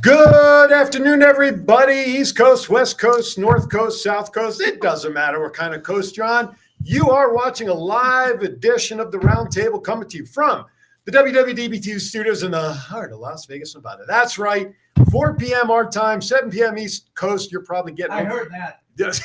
Good afternoon, everybody. East Coast, West Coast, North Coast, South Coast. It doesn't matter what kind of coast you're on. You are watching a live edition of the Roundtable coming to you from the WWDBTV studios in the heart of Las Vegas, Nevada. That's right. 4 p.m. our time, 7 p.m. East Coast. You're probably getting. I heard that. Yes.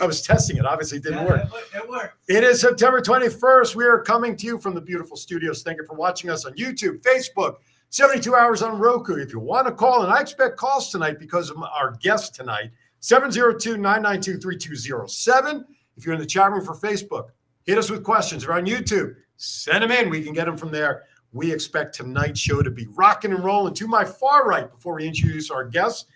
I was testing it. Obviously, it didn't work. It worked. It is September 21st. We are coming to you from the beautiful studios. Thank you for watching us on YouTube, Facebook, 72 hours on Roku. If you want to call, and I expect calls tonight because of our guest tonight, 702-992-3207. If you're in the chat room for Facebook, hit us with questions. If you're on YouTube, send them in. We can get them from there. We expect tonight's show to be rocking and rolling. To my far right, before we introduce our guests,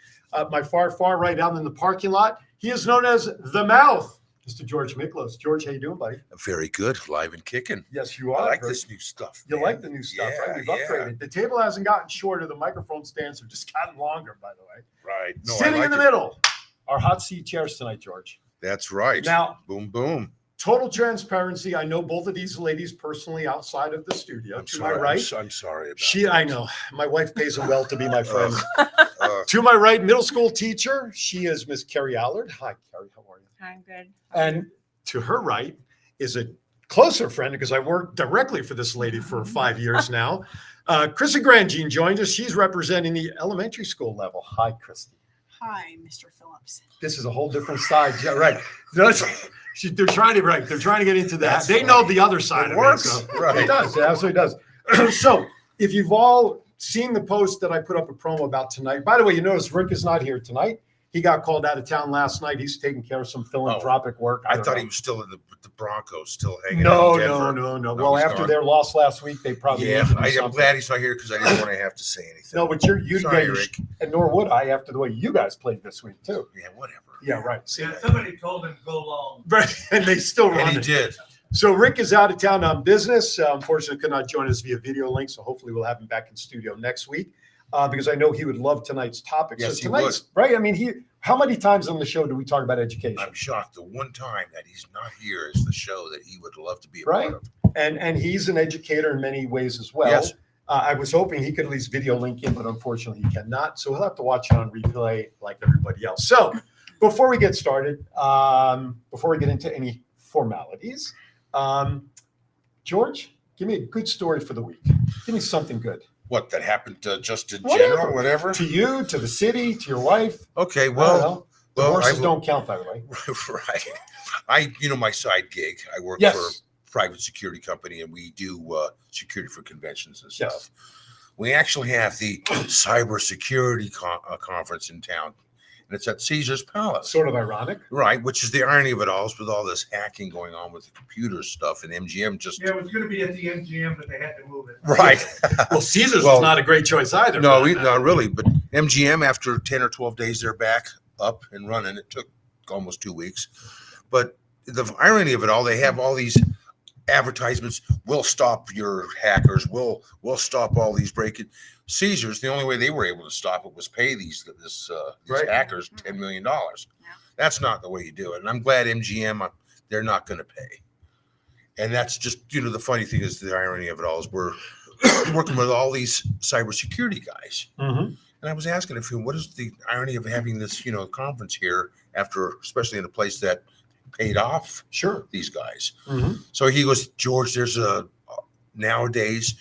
my far right out in the parking lot, he is known as The Mouth, Mr. George Miklos. George, how you doing, buddy? Very good, live and kicking. Yes, you are. I like this new stuff. You like the new stuff, right? We've upgraded. The table hasn't gotten shorter. The microphone stands have just gotten longer, by the way. Right. No, Sitting in the middle, our hot seat chairs tonight, George. That's right. Now, boom, boom. Total transparency. I know both of these ladies personally outside of the studio. To my right, I'm sorry. I know. My wife pays them well to be my friend. To my right, middle school teacher. She is Miss Kerri Allard. Hi, Kerri. How are you? I'm good. And to her right is a closer friend because I worked directly for this lady for 5 years now. Christie Grandjean joined us. She's representing the elementary school level. Hi, Christie. Hi, Mr. Phillips. This is a whole different side. Yeah, right. They're trying to get into that. They know the other side of it. So right. It does. It absolutely does. So if you've all seen the post that I put up a promo about tonight, by the way, you notice Rick is not here tonight. He got called out of town last night. He's taking care of some philanthropic work. I thought he was still in the Broncos, still hanging out in Denver. No. Well, after their loss last week, they probably I'm glad he's not here because I didn't want to have to say anything. No, but Sorry, Rick. And nor would I after the way you guys played this week too. Yeah, whatever. Yeah, right. Somebody told him to go long. Right, and they still run And he it. did. So Rick is out of town on business. Unfortunately, could not join us via video link. So hopefully we'll have him back in studio next week because I know he would love tonight's topic. Yes, so tonight's, he would. Right? I mean, how many times on the show do we talk about education? I'm shocked. The one time that he's not here is the show that he would love to be a right? part of. And he's an educator in many ways as well. Yes. I was hoping he could at least video link in, but unfortunately he cannot. So he'll have to watch it on replay like everybody else. So before we get started, before we get into any formalities, George, give me a good story for the week. Give me something good. What, that happened just in general, whatever? To you, to the city, to your wife. Okay, well, horses don't count, by the way. Right. My side gig, I work for a private security company, and we do security for conventions and stuff. Yes. We actually have the cybersecurity conference in town, and it's at Caesar's Palace. Sort of ironic. Right, which is the irony of it all, is with all this hacking going on with the computer stuff, and MGM just... Yeah, it was going to be at the MGM, but they had to move it. Right. Well, Caesar's was not a great choice either. No, not really, but MGM, after 10 or 12 days, they're back up and running. It took almost 2 weeks. But the irony of it all, they have all these advertisements. We'll stop your hackers. We'll stop all these break-in. Caesars, the only way they were able to stop it was pay these hackers $10 million. Yeah. That's not the way you do it. And I'm glad MGM, they're not going to pay. And that's just, the funny thing is the irony of it all is we're working with all these cybersecurity guys. Mm-hmm. And I was asking him, what is the irony of having this, conference here after, especially in a place that paid off these guys. Mm-hmm. So he goes, George, nowadays,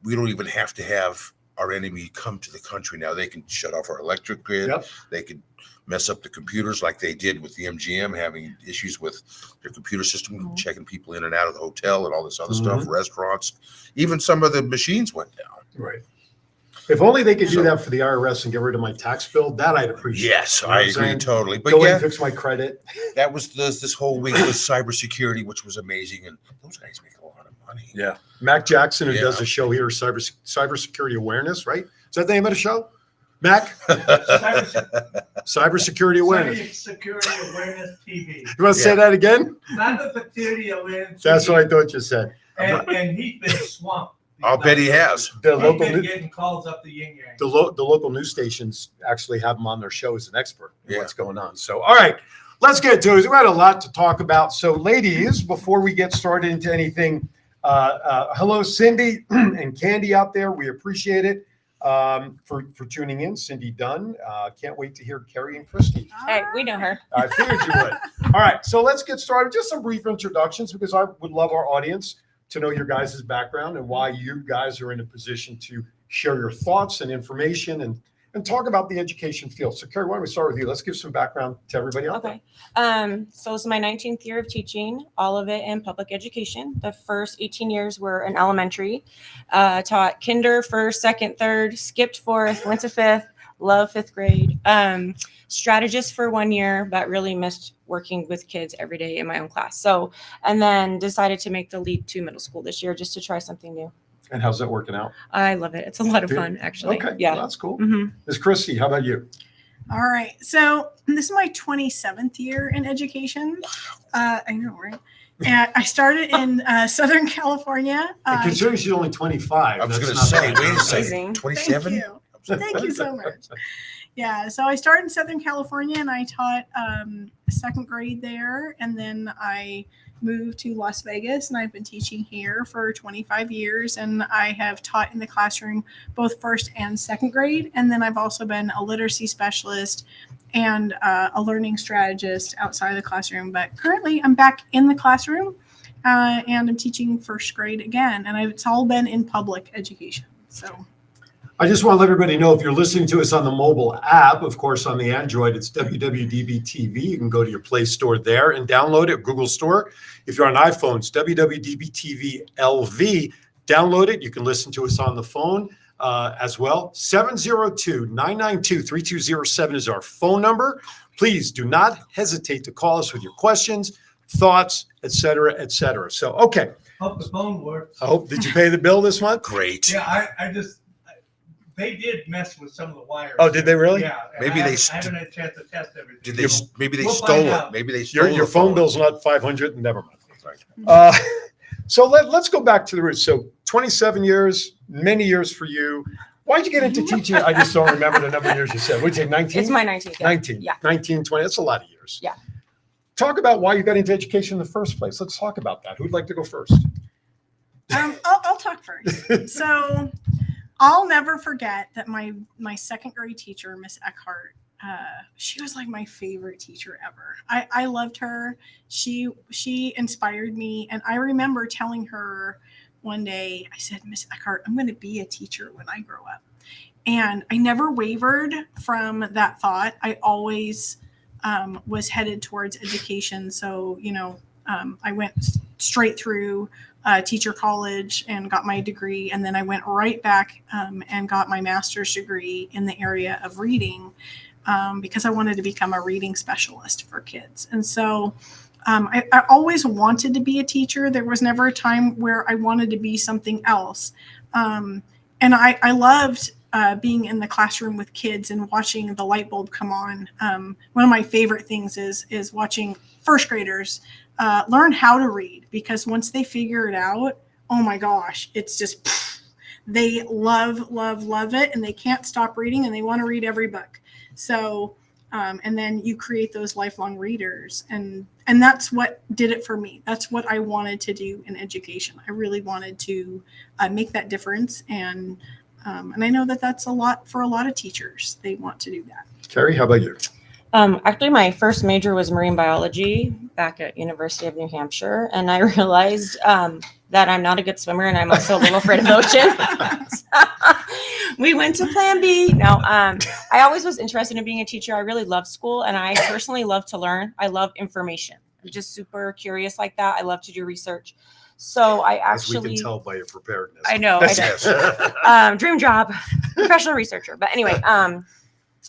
we don't even have to have our enemy come to the country now. They can shut off our electric grid. Yep. They could mess up the computers like they did with the MGM, having issues with their computer system, checking people in and out of the hotel and all this other stuff, restaurants. Even some of the machines went down. Right. If only they could do that for the IRS and get rid of my tax bill, that I'd appreciate. Yes, I agree totally. But go and fix my credit. That was this whole week with cybersecurity, which was amazing. And those guys make a lot of money. Yeah. Mac Jackson, who does a show here, Cybersecurity Awareness, right? Is that the name of the show? Mac, Cybersecurity cybersecurity awareness. Awareness TV. You want to say that again? Cybersecurity Awareness. That's TV. what I thought you said. And he's been swamped. I'll bet he has. The He's local been news. getting calls up the yin yang. The local news stations actually have him on their show as an expert in Yeah. what's going on. So, all right, let's get to it. We had a lot to talk about. So, ladies, before we get started into anything, hello, Cindy and Candy out there. We appreciate it for tuning in. Cindy Dunn. Can't wait to hear Kerri and Christie. Hey, we know her. I figured you would. All right, so let's get started. Just some brief introductions because I would love our audience to know your guys' background and why you guys are in a position to share your thoughts and information and talk about the education field. So, Kerri, why don't we start with you? Let's give some background to everybody out there. Okay. So it's my 19th year of teaching, all of it in public education. The first 18 years were in elementary. Taught kinder, first, second, third, skipped fourth, went to fifth, love fifth grade. Strategist for 1 year, but really missed working with kids every day in my own class. So, and then decided to make the leap to middle school this year just to try something new. And how's that working out? I love it. It's a lot of Good. fun, actually. Okay, Yeah. well, that's cool. hmm Ms. Christie, how about you? All right. So this is my 27th year in education. I know, right? And I started in Southern California. And considering she's only 25. I was that's going to not say, bad. wait a second, Amazing. 27? Thank you. Thank you so much. Yeah, so I started in Southern California and I taught second grade there. And then I moved to Las Vegas and I've been teaching here for 25 years. And I have taught in the classroom both first and second grade. And then I've also been a literacy specialist and a learning strategist outside of the classroom. But currently I'm back in the classroom and I'm teaching first grade again. And it's all been in public education. So. I just want to let everybody know if you're listening to us on the mobile app, of course, on the Android, it's WWDBTV. You can go to your Play Store there and download it, Google Store. If you're on iPhone, it's WWDBTV LV. Download it. You can listen to us on the phone as well. 702-992-3207 is our phone number. Please do not hesitate to call us with your questions, thoughts, et cetera, et cetera. So, okay. Hope the phone works. I hope, did you pay the bill this month? Great. Yeah, they did mess with some of the wires. Oh, did they really? Yeah. and Maybe I they haven't had a chance to test everything. Did they? Maybe they We'll stole find it. out. Maybe they stole Your the phone bill's not 500, never mind. Right. So let's go back to the roots. So 27 years, many years for you. Why'd you get into teaching? I just don't remember the number of years you said. Would you say 19? It's my 19th. Yeah. 19, Yeah. 19, 20. That's a lot of years. Yeah. Talk about why you got into education in the first place. Let's talk about that. Who'd like to go first? I'll talk first. So I'll never forget that my second grade teacher, Miss Eckhart, she was like my favorite teacher ever. I loved her. She inspired me. And I remember telling her one day, I said, Miss Eckhart, I'm going to be a teacher when I grow up. And I never wavered from that thought. I always was headed towards education. So, I went straight through teacher college and got my degree. And then I went right back and got my master's degree in the area of reading because I wanted to become a reading specialist for kids. And so I always wanted to be a teacher. There was never a time where I wanted to be something else. And I loved being in the classroom with kids and watching the light bulb come on. One of my favorite things is watching first graders learn how to read, because once they figure it out, oh my gosh, it's just, they love it, and they can't stop reading and they want to read every book. So, and then you create those lifelong readers, and that's what did it for me. That's what I wanted to do in education. I really wanted to make that difference. And I know that that's a lot for a lot of teachers. They want to do that. Kerri, how about you? Actually, my first major was marine biology back at University of New Hampshire, and I realized that I'm not a good swimmer, and I'm also a little afraid of the ocean. We went to Plan B. No, I always was interested in being a teacher. I really love school, and I personally love to learn. I love information. I'm just super curious like that. I love to do research. So I actually, as we can tell by your preparedness. I know. Dream job, professional researcher. But anyway, I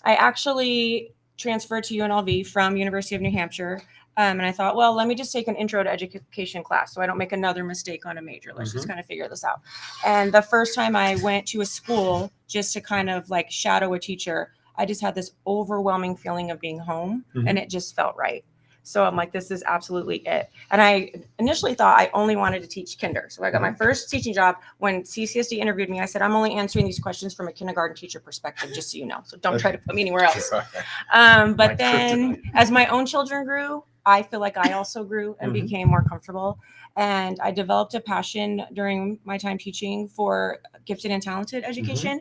actually transferred to UNLV from University of New Hampshire And I thought, well, let me just take an intro to education class so I don't make another mistake on a major. Let's just kind of figure this out. And the first time I went to a school just to kind of like shadow a teacher, I just had this overwhelming feeling of being home and it just felt right. So I'm like, this is absolutely it. And I initially thought I only wanted to teach kinder. So I got my first teaching job. When CCSD interviewed me, I said, I'm only answering these questions from a kindergarten teacher perspective, just so you know. So don't try to put me anywhere else. But then as my own children grew, I feel like I also grew and became more comfortable. And I developed a passion during my time teaching for gifted and talented education.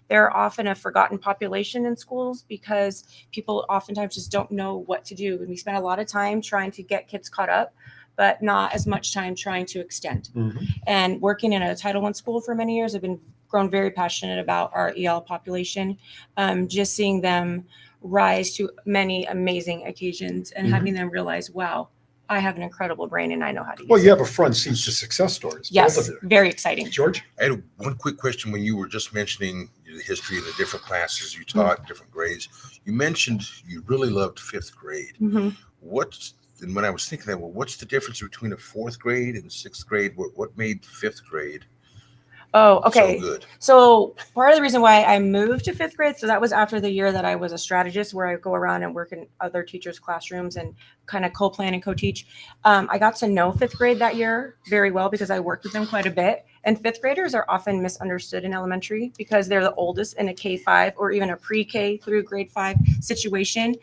They're often a forgotten population in schools because people oftentimes just don't know what to do. And we spend a lot of time trying to get kids caught up, but not as much time trying to extend. And working in a Title I school for many years, I've grown very passionate about our EL population. Just seeing them rise to many amazing occasions and having them realize, wow, I have an incredible brain and I know how to use it. Well, you have a front seat to success stories. both Yes, of you. very exciting. George? I had one quick question when you were just mentioning the history of the different classes you taught, different grades. You mentioned you really loved fifth grade. And when I was thinking that, well, what's the difference between a fourth grade and sixth grade? What made fifth grade Oh, okay. so good? So part of the reason why I moved to fifth grade, so that was after the year that I was a strategist, where I go around and work in other teachers' classrooms and kind of co-plan and co-teach. I got to know fifth grade that year very well because I worked with them quite a bit. And fifth graders are often misunderstood in elementary because they're the oldest in a K-5 or even a pre-K through grade 5 situation.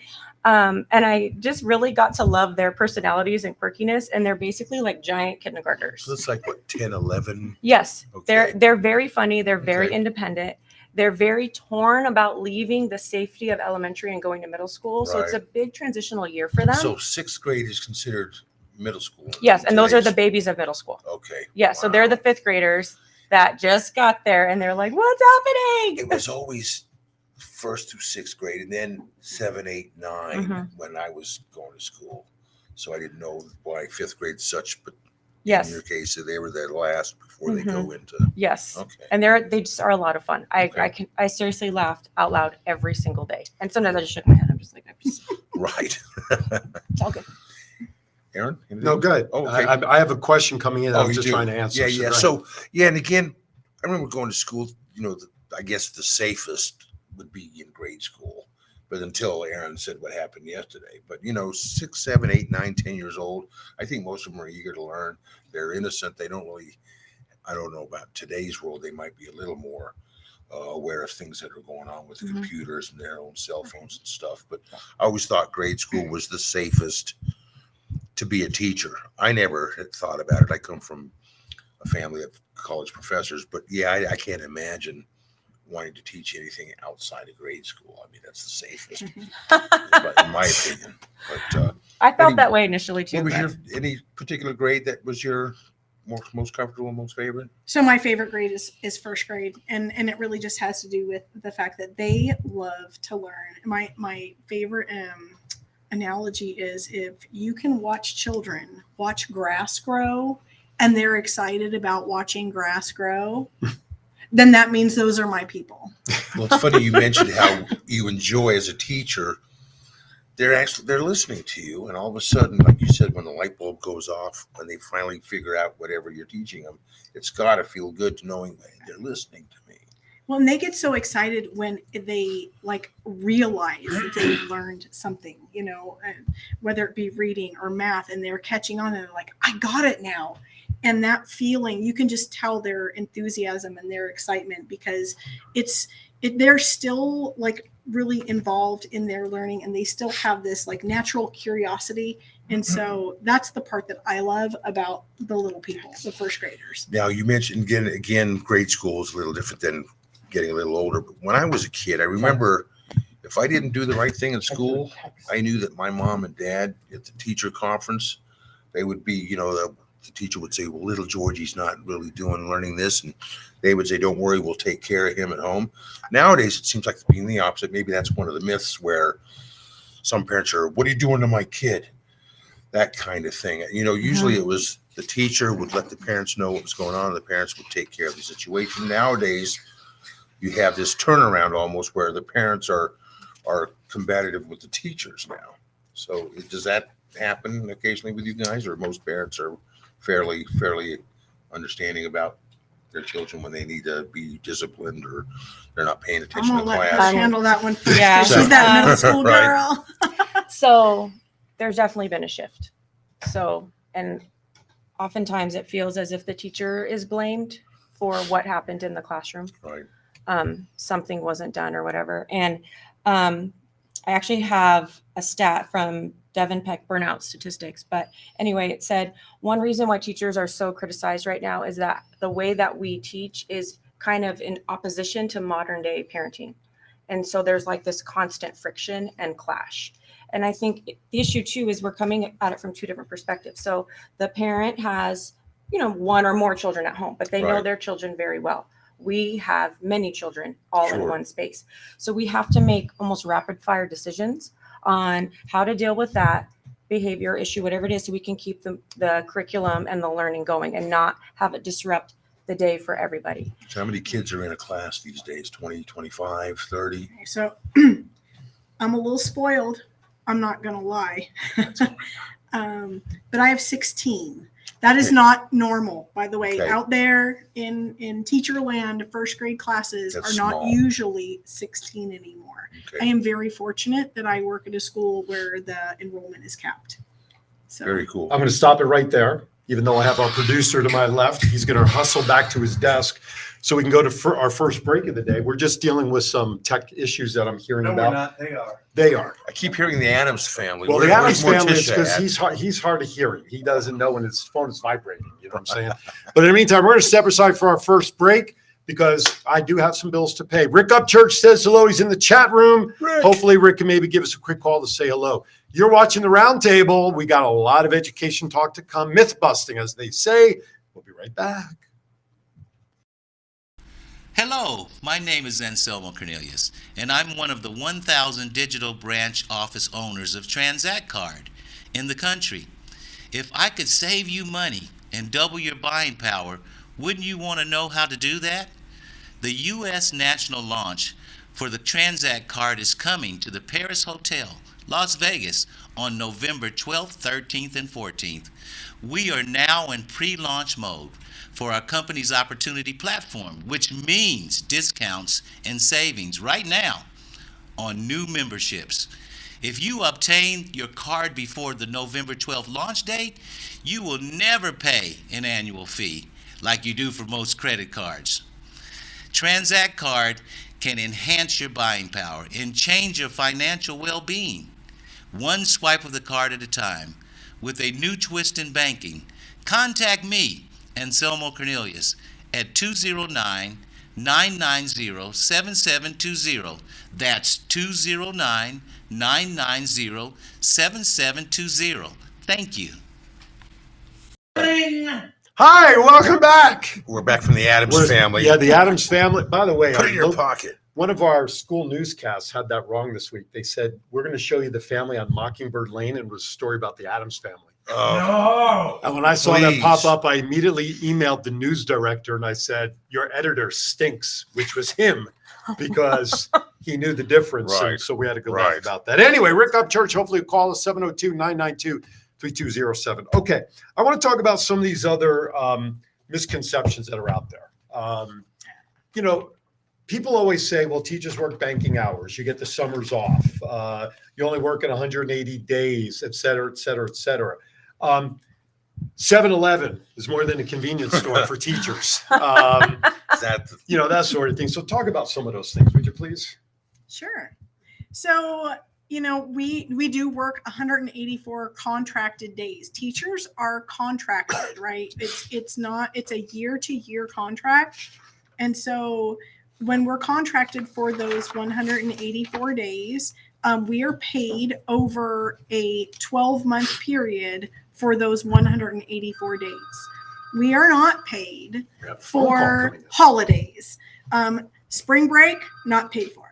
And I just really got to love their personalities and quirkiness, and they're basically like giant kindergartners. So it's like what, 10, 11? Yes, Okay. they're very funny. They're very Okay. independent. They're very torn about leaving the safety of elementary and going to middle school. So it's a big transitional year for them. So sixth grade is considered middle school. Yes, and those are the Today's- babies of middle school. Okay. Yeah, so they're the fifth graders that just got there and they're like, what's happening? It was always first through sixth grade and then 7, 8, 9 when I was going to school. So I didn't know why fifth grade such, but in Yes, your case, they were the last before they go into. yes. Okay. And they just are a lot of fun. I seriously laughed out loud every single day. And sometimes I just shook my head. I'm just like, it's Right. all good. Aaron? anything? No, good. Oh, okay. I have a question coming in. I was you just do? trying to answer. Yeah. go ahead. So, and again, I remember going to school, I guess the safest would be in grade school. But until Aaron said what happened yesterday. But, 6, 7, 8, 9, 10 years old, I think most of them are eager to learn. They're innocent. They don't really, I don't know about today's world. They might be a little more aware of things that are going on with computers and their own cell phones and stuff. But I always thought grade school was the safest to be a teacher. I never had thought about it. I come from a family of college professors, but yeah, I can't imagine wanting to teach anything outside of grade school. I mean, that's the safest, but in my opinion. But I felt that way initially too. what was but- any particular grade that was your most comfortable and most favorite? So my favorite grade is first grade, and it really just has to do with the fact that they love to learn. My favorite analogy is if you can watch children watch grass grow and they're excited about watching grass grow, then that means those are my people. Well, it's funny you mentioned how you enjoy as a teacher. They're listening to you, and all of a sudden, like you said, when the light bulb goes off, when they finally figure out whatever you're teaching them, it's got to feel good to knowing they're listening to me. Well, and they get so excited when they realize that they've learned something, whether it be reading or math, and they're catching on and they're like, I got it now. And that feeling, you can just tell their enthusiasm and their excitement because they're still really involved in their learning, and they still have this natural curiosity. And so that's the part that I love about the little people, the first graders. Now, you mentioned again, grade school is a little different than getting a little older. But when I was a kid, I remember if I didn't do the right thing in school, I knew that my mom and dad at the teacher conference, they would be, the teacher would say, well, little Georgie's not really learning this. And they would say, don't worry, we'll take care of him at home. Nowadays, it seems like it's being the opposite. Maybe that's one of the myths where some parents are, what are you doing to my kid? That kind of thing. Usually it was the teacher would let the parents know what was going on, and the parents would take care of the situation. Nowadays, you have this turnaround almost where the parents are combative with the teachers now. So does that happen occasionally with you guys, or most parents are fairly understanding about their children when they need to be disciplined or they're not paying I'm attention gonna in let her class? handle that one first. Yeah. 'Cause she's that middle school Right. girl. So there's definitely been a shift. So, and oftentimes it feels as if the teacher is blamed for what happened in the classroom. Right. Something wasn't done or whatever. And I actually have a stat from Devin Peck burnout statistics. But anyway, it said one reason why teachers are so criticized right now is that the way that we teach is kind of in opposition to modern day parenting. And so there's like this constant friction and clash. And I think the issue too is we're coming at it from two different perspectives. So the parent has, one or more children at home, but they know Right. their children very well. We have many children all in Sure. one space. So we have to make almost rapid fire decisions on how to deal with that behavior issue, whatever it is, so we can keep the curriculum and the learning going and not have it disrupt the day for everybody. So how many kids are in a class these days? 20, 25, 30? So I'm a little spoiled. I'm not going to lie. But I have 16. That is Okay. not normal, by the way. Okay. Out there in teacher land, first grade classes That's are not small. usually 16 anymore. I Okay. am very fortunate that I work at a school where the enrollment is capped. So Very cool. I'm going to stop it right there. Even though I have our producer to my left, he's going to hustle back to his desk so we can go to our first break of the day. We're just dealing with some tech issues that I'm hearing No, we're about. not. They are. They are. I keep hearing the Adams family. Well, the Adams Where's family is Morticia because at? he's hard of hearing. He doesn't know when his phone is vibrating. You know what I'm saying? But in the meantime, we're going to step aside for our first break because I do have some bills to pay. Rick Upchurch says hello. He's in the chat room. Rick. Hopefully, Rick can maybe give us a quick call to say hello. You're watching the Roundtable. We got a lot of education talk to come, myth busting, as they say. We'll be right back. Hello, my name is Anselmo Cornelius, and I'm one of the 1,000 digital branch office owners of Transact Card in the country. If I could save you money and double your buying power, wouldn't you want to know how to do that? The U.S. national launch for the Transact Card is coming to the Paris Hotel, Las Vegas, on November 12th, 13th, and 14th. We are now in pre-launch mode for our company's opportunity platform, which means discounts and savings right now on new memberships. If you obtain your card before the November 12th launch date, you will never pay an annual fee like you do for most credit cards. Transact Card can enhance your buying power and change your financial well-being. One swipe of the card at a time. With a new twist in banking, contact me, Anselmo Cornelius, at 209-990-7720. That's 209-990-7720. Thank you. Hi, welcome back. We're back from the Adams family. Yeah, the Adams family. By the way, Put it in your I- pocket. one of our school newscasts had that wrong this week. They said, we're going to show you the family on Mockingbird Lane, and it was a story about the Adams family. Oh, No. And when I saw that pop Please. up, I immediately emailed the news director and I said, your editor stinks, which was him, because he knew the difference. And Right. so we had a good laugh Right. about that. Anyway, Rick Upchurch, hopefully call us 702-992-3207. Okay. I want to talk about some of these other misconceptions that are out there. People always say, well, teachers work banking hours. You get the summers off. You only work in 180 days, et cetera, et cetera, et cetera. 7-Eleven is more than a convenience store for teachers. that That sort of thing. So talk about some of those things, would you please? Sure. So, we do work 184 contracted days. Teachers are contracted, right? It's a year-to-year contract. And so when we're contracted for those 184 days, we are paid over a 12-month period for those 184 days. We are not paid We have a phone call for coming in. holidays. Spring break, not paid for.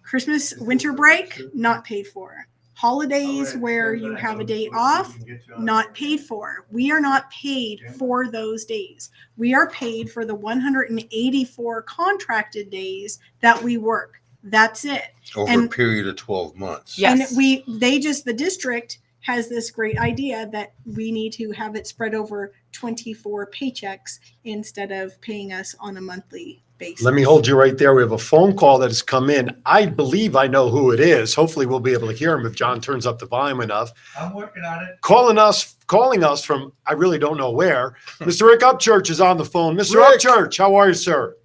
Christmas, winter break, not paid for. Holidays where you have a day off, not paid for. We are not paid for those days. We are paid for the 184 contracted days that we work. That's it. over a And- period of 12 months. Yes. And the district has this great idea that we need to have it spread over 24 paychecks instead of paying us on a monthly basis. Let me hold you right there. We have a phone call that has come in. I believe I know who it is. Hopefully we'll be able to hear him if John turns up the volume enough. I'm working on it. Calling us from, I really don't know where. Mr. Rick Upchurch is on the phone. Mr. Rick. Upchurch, how are you, sir?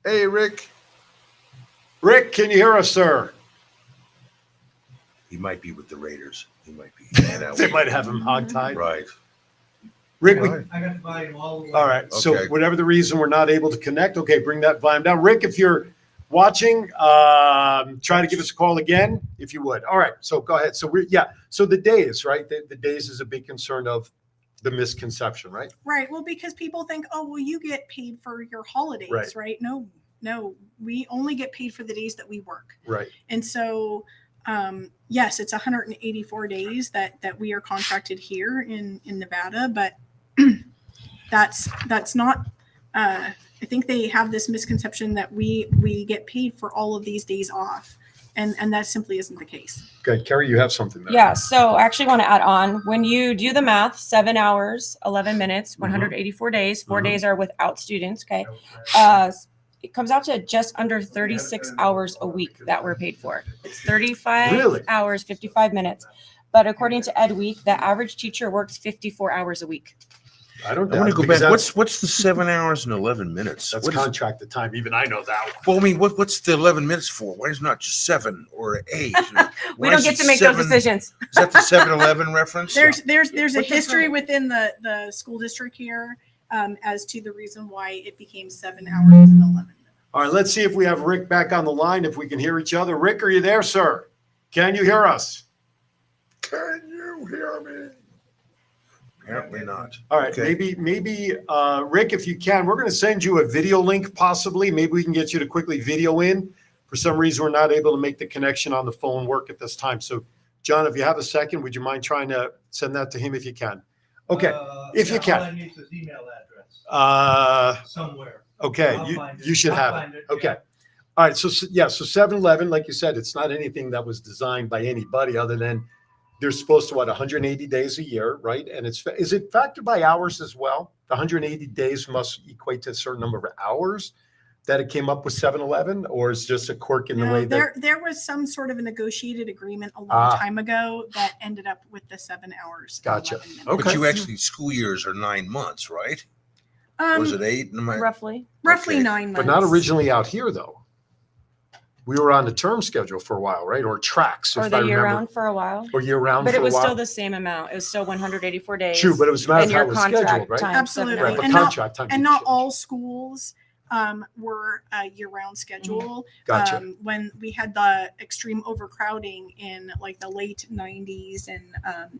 Hey, Rick. Rick, can you hear us, sir? He might be with the Raiders. He might be. They might have him hogtied. Right. Rick, Right. I got the volume all the way. all right. So Okay. whatever the reason we're not able to connect, okay, bring that volume down. Rick, if you're watching, try to give us a call again, if you would. All right. So go ahead. So so the days, right? The days is a big concern of the misconception, right? Right. Well, because people think, oh, well, you get paid for your holidays, Right. right? No, we only get paid for the days that we work. Right. And so, yes, it's 184 days that we are contracted here in Nevada, but that's not, I think they have this misconception that we get paid for all of these days off. And that simply isn't the case. Good. Kerri, you have something there. Yeah, so I actually want to add on, when you do the math, 7 hours, 11 minutes, 184 days, 4 Mhm. days are without students, okay? It comes out to just under 36 hours a week that we're paid for. It's 35 Really? hours, 55 minutes. But according to Ed Week, the average teacher works 54 hours a week. I don't I want to go because back. that's- What's the 7 hours and 11 minutes? That's What is- contracted time. Even I know that one. well, I mean, what's the 11 minutes for? Why is it not just 7 or 8? We Why don't is get it to make 7? those decisions. Is that the 7-Eleven reference? There's a What the history hell? within the school district here as to the reason why it became 7 hours and 11 minutes. All right, let's see if we have Rick back on the line, if we can hear each other. Rick, are you there, sir? Can you hear us? Can you hear me? Apparently not. All right, Okay. maybe, Rick, if you can, we're going to send you a video link possibly. Maybe we can get you to quickly video in. For some reason, we're not able to make the connection on the phone work at this time. So, John, if you have a second, would you mind trying to send that to him if you can? Okay, if you can. All I need is his email address somewhere. Okay, I'll find it. you should I'll have find it. it, Okay. yeah. All right, so 7-Eleven, like you said, it's not anything that was designed by anybody other than they're supposed to, 180 days a year, right? And is it factored by hours as well? The 180 days must equate to a certain number of hours that it came up with 7-Eleven, or is just a quirk in the way that? There was some sort of a negotiated agreement a long time ago that ended up with the 7 hours. and Gotcha. 11 minutes. Okay. But you actually, school years are 9 months, right? Or is it 8? Roughly. Roughly Okay. 9 months. But not originally out here, though. We were on the term schedule for a while, right? Or tracks, Or if I the year remember. round for a while. Or year round But for it a was while. still the same amount. It was still 184 days. True, but it was a matter of and how your it was contract scheduled, right? times Absolutely. 7 Right, hours. but And not- contract time. And didn't not change. all schools were a year-round schedule. Gotcha. When we had the extreme overcrowding in like the late 90s and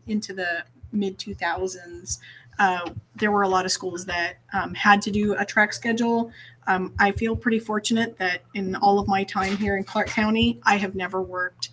into the mid 2000s, there were a lot of schools that had to do a track schedule. I feel pretty fortunate that in all of my time here in Clark County, I have never worked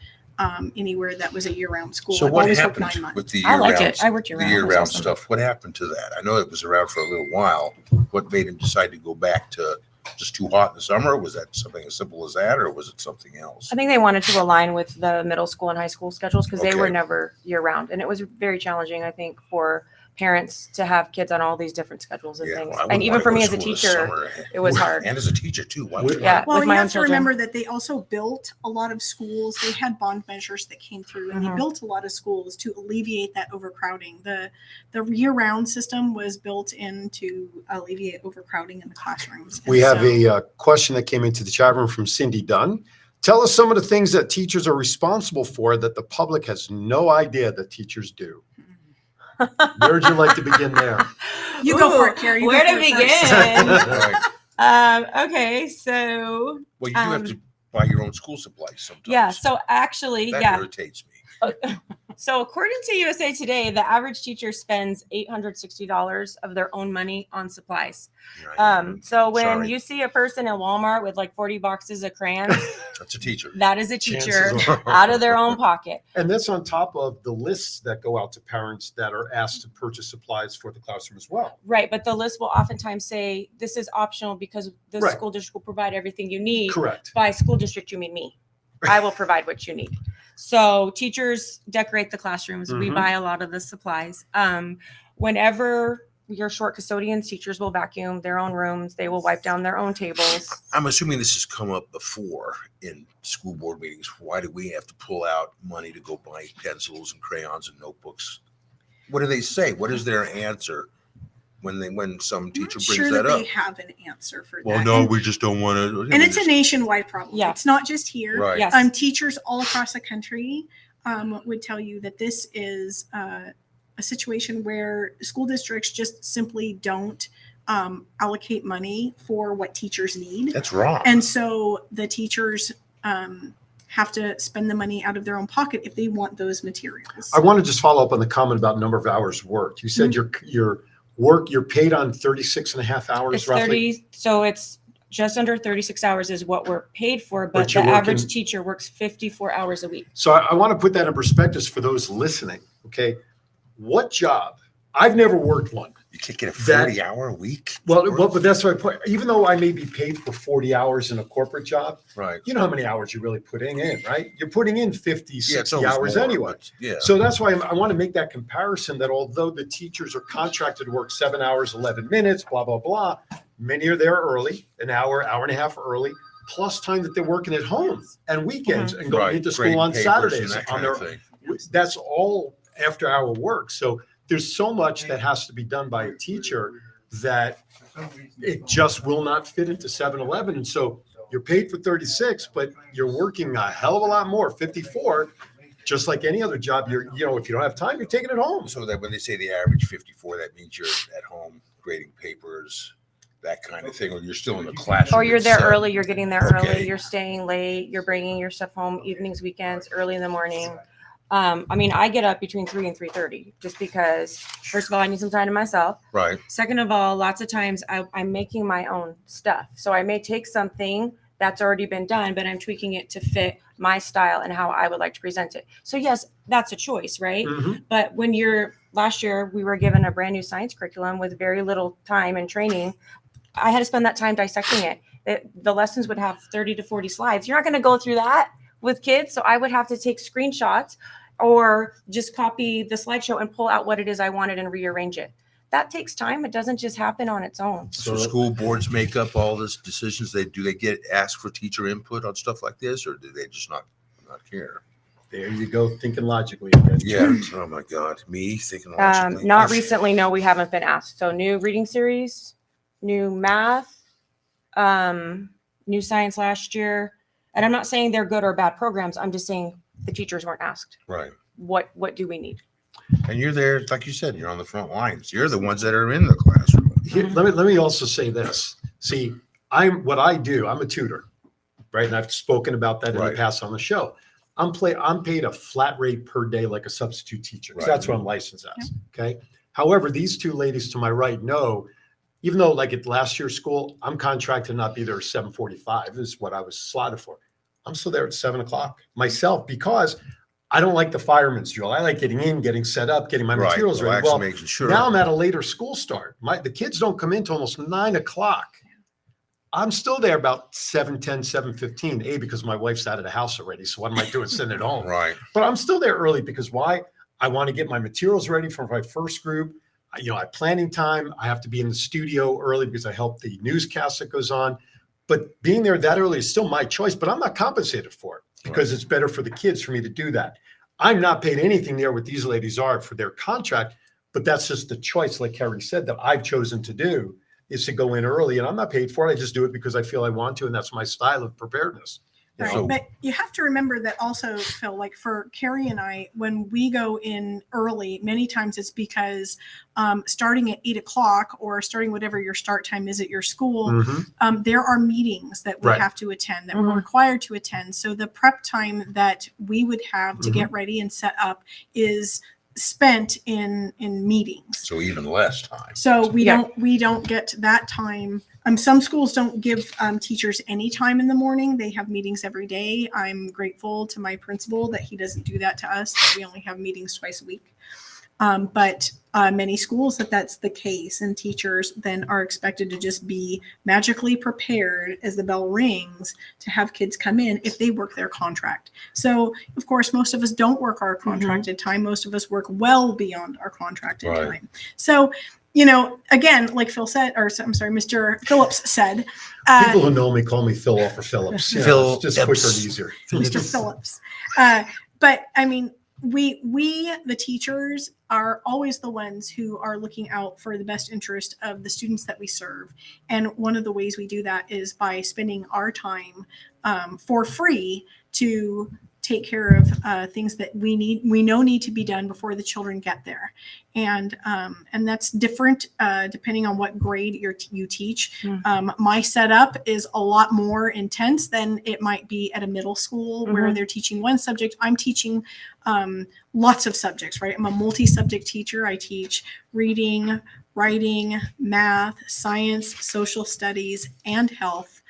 anywhere that was a year-round school. So I've what always worked happened 9 months. with the I liked year-round? it. I worked year The round. It was year-round awesome. stuff. What happened to that? I know it was around for a little while. What made him decide to go back to just too hot in the summer? Was that something as simple as that, or was it something else? I think they wanted to align with the middle school and high school schedules because they were Okay. never year round. And it was very challenging, I think, for parents to have kids on all these different schedules and Yeah, things. well, I wouldn't And even wanna for go me to as a school this teacher, summer. it was hard. And as a teacher too. Why would you Yeah. Well, with and my you own have to children. remember that they also built a lot of schools. They had bond measures that came through, and they Mhm. built a lot of schools to alleviate that overcrowding. The year-round system was built in to alleviate overcrowding in the classrooms. We And have so- a question that came into the chat room from Cindy Dunn. Tell us some of the things that teachers are responsible for that the public has no idea that teachers do. Where would you like to begin there? You go for it, Ooh, Kerri. You Where go to for it begin? first. Right. Okay, so Well, you do have to buy your own school supplies sometimes. yeah, so actually, That yeah. irritates me. So according to USA Today, the average teacher spends $860 of their own money on supplies. Right. So when Sorry. you see a person in Walmart with like 40 boxes of crayons, That's a teacher. that is a teacher Chances out of their own pocket. And that's on top of the lists that go out to parents that are asked to purchase supplies for the classroom as well. Right, but the list will oftentimes say this is optional because the Right. school district will provide everything you need. Correct. By school district, you mean me. I will provide what you need. So teachers decorate the classrooms. We Mhm. buy a lot of the supplies. Whenever you're short custodians, teachers will vacuum their own rooms. They will wipe down their own tables. I'm assuming this has come up before in school board meetings. Why do we have to pull out money to go buy pencils and crayons and notebooks? What do they say? What is their answer when some teacher I'm brings sure that that up? they have an answer for Well, that. no, and, we just don't want to. and it's a nationwide problem. Yeah. It's not just here. Right. Yes. Teachers all across the country would tell you that this is a situation where school districts just simply don't allocate money for what teachers need. That's wrong. And so the teachers have to spend the money out of their own pocket if they want those materials. I want to just follow up on the comment about number of hours worked. You said you're paid on 36 and a half hours It's roughly. 30, so it's just under 36 hours is what we're paid for, but But the you're average working- teacher works 54 hours a week. So I want to put that in perspective for those listening. Okay. What job? I've never worked one. You can't get a That- 40-hour week. Well, but that's my point. Even though I may be paid for 40 hours in a corporate job, Right. you know how many hours you're really putting in, right? You're putting in 50, Yeah, it's 60 always hours more, anyway. but yeah. So that's why I want to make that comparison that although the teachers are contracted to work 7 hours, 11 minutes, blah, blah, blah, many are there early, an hour, hour and a half early, plus time that they're working at home and weekends and going Right, into school grading on papers Saturdays. and that On kind of their, thing. that's all after hour work. So there's so much that has to be done by a teacher that it just will not fit into 7-Eleven. And so you're paid for 36, but you're working a hell of a lot more, 54, just like any other job. If you don't have time, you're taking it home. So that when they say the average 54, that means you're at home grading papers, that kind of thing, or you're still in the classroom. Or you're there itself. early, you're getting there Okay. early, you're staying late, you're bringing your stuff home evenings, weekends, early in the morning. I get up between 3 and 3:30 just because, first of all, I need some time to myself. Right. Second of all, lots of times I'm making my own stuff. So I may take something that's already been done, but I'm tweaking it to fit my style and how I would like to present it. So yes, that's a choice, right? Mhm. But last year, we were given a brand new science curriculum with very little time and training. I had to spend that time dissecting it. The lessons would have 30 to 40 slides. You're not going to go through that with kids. So I would have to take screenshots or just copy the slideshow and pull out what it is I wanted and rearrange it. That takes time. It doesn't just happen on its own. So school boards make up all these decisions. Do they get asked for teacher input on stuff like this, or do they just not care? There you go, thinking logically again. Yeah. Oh my God, me thinking logically. Not recently. No, we haven't been asked. So new reading series, new math, new science last year. And I'm not saying they're good or bad programs. I'm just saying the teachers weren't asked. Right. What do we need? And you're there, like you said, you're on the front lines. You're the ones that are in the classroom. Here, let me also say this. See, I'm a tutor, right? And I've spoken about that in Right. the past on the show. I'm paid a flat rate per day like a substitute teacher. 'Cause Right. That's what I'm licensed as. Okay. However, these two ladies to my right know, even though like at last year's school, I'm contracted to not be there at 7:45 is what I was slotted for. I'm still there at 7:00 myself because I don't like the fireman's drill. I like getting in, getting set up, getting my Right. materials ready. Relax, Well, making sure. now I'm at a later school start. The kids don't come in till almost 9:00. I'm still there about 7:10, 7:15. Because my wife's out of the house already. So what am I doing sitting at home? Right. But I'm still there early because why? I want to get my materials ready for my first group. I have planning time. I have to be in the studio early because I help the newscast that goes on. But being there that early is still my choice, but I'm not compensated for it because it's better for the kids for me to do that. I'm not paid anything near what these ladies are for their contract, but that's just the choice, like Kerri said, that I've chosen to do is to go in early, and I'm not paid for it. I just do it because I feel I want to, and that's my style of preparedness. Right. So- But you have to remember that also, Phil, like for Kerri and I, when we go in early, many times it's because starting at 8:00 or starting whatever your start time is at your school, Mhm. there are meetings that we Right. have to attend that Mhm. we're required to attend. So the prep time that we would have to Mhm. get ready and set up is spent in meetings. So even less time. So we Yeah. don't get that time. Some schools don't give teachers any time in the morning. They have meetings every day. I'm grateful to my principal that he doesn't do that to us. We only have meetings twice a week. But many schools that's the case, and teachers then are expected to just be magically prepared as the bell rings to have kids come in if they work their contract. So of course, most of us don't work our contracted time. Most of us work well beyond our contracted time. So, you know, again, like Phil said, or I'm sorry, Mr. Phillips said, People who know me call me Phil or Phillips. You know, it's just quicker and easier. Mr. Phillips. But I mean, we the teachers are always the ones who are looking out for the best interest of the students that we serve. And one of the ways we do that is by spending our time for free to take care of things that we know need to be done before the children get there. And that's different depending on what grade you teach. My setup is a lot more intense than it might be at a middle school where they're teaching one subject. I'm teaching lots of subjects, right? I'm a multi-subject teacher. I teach reading, writing, math, science, social studies, and health.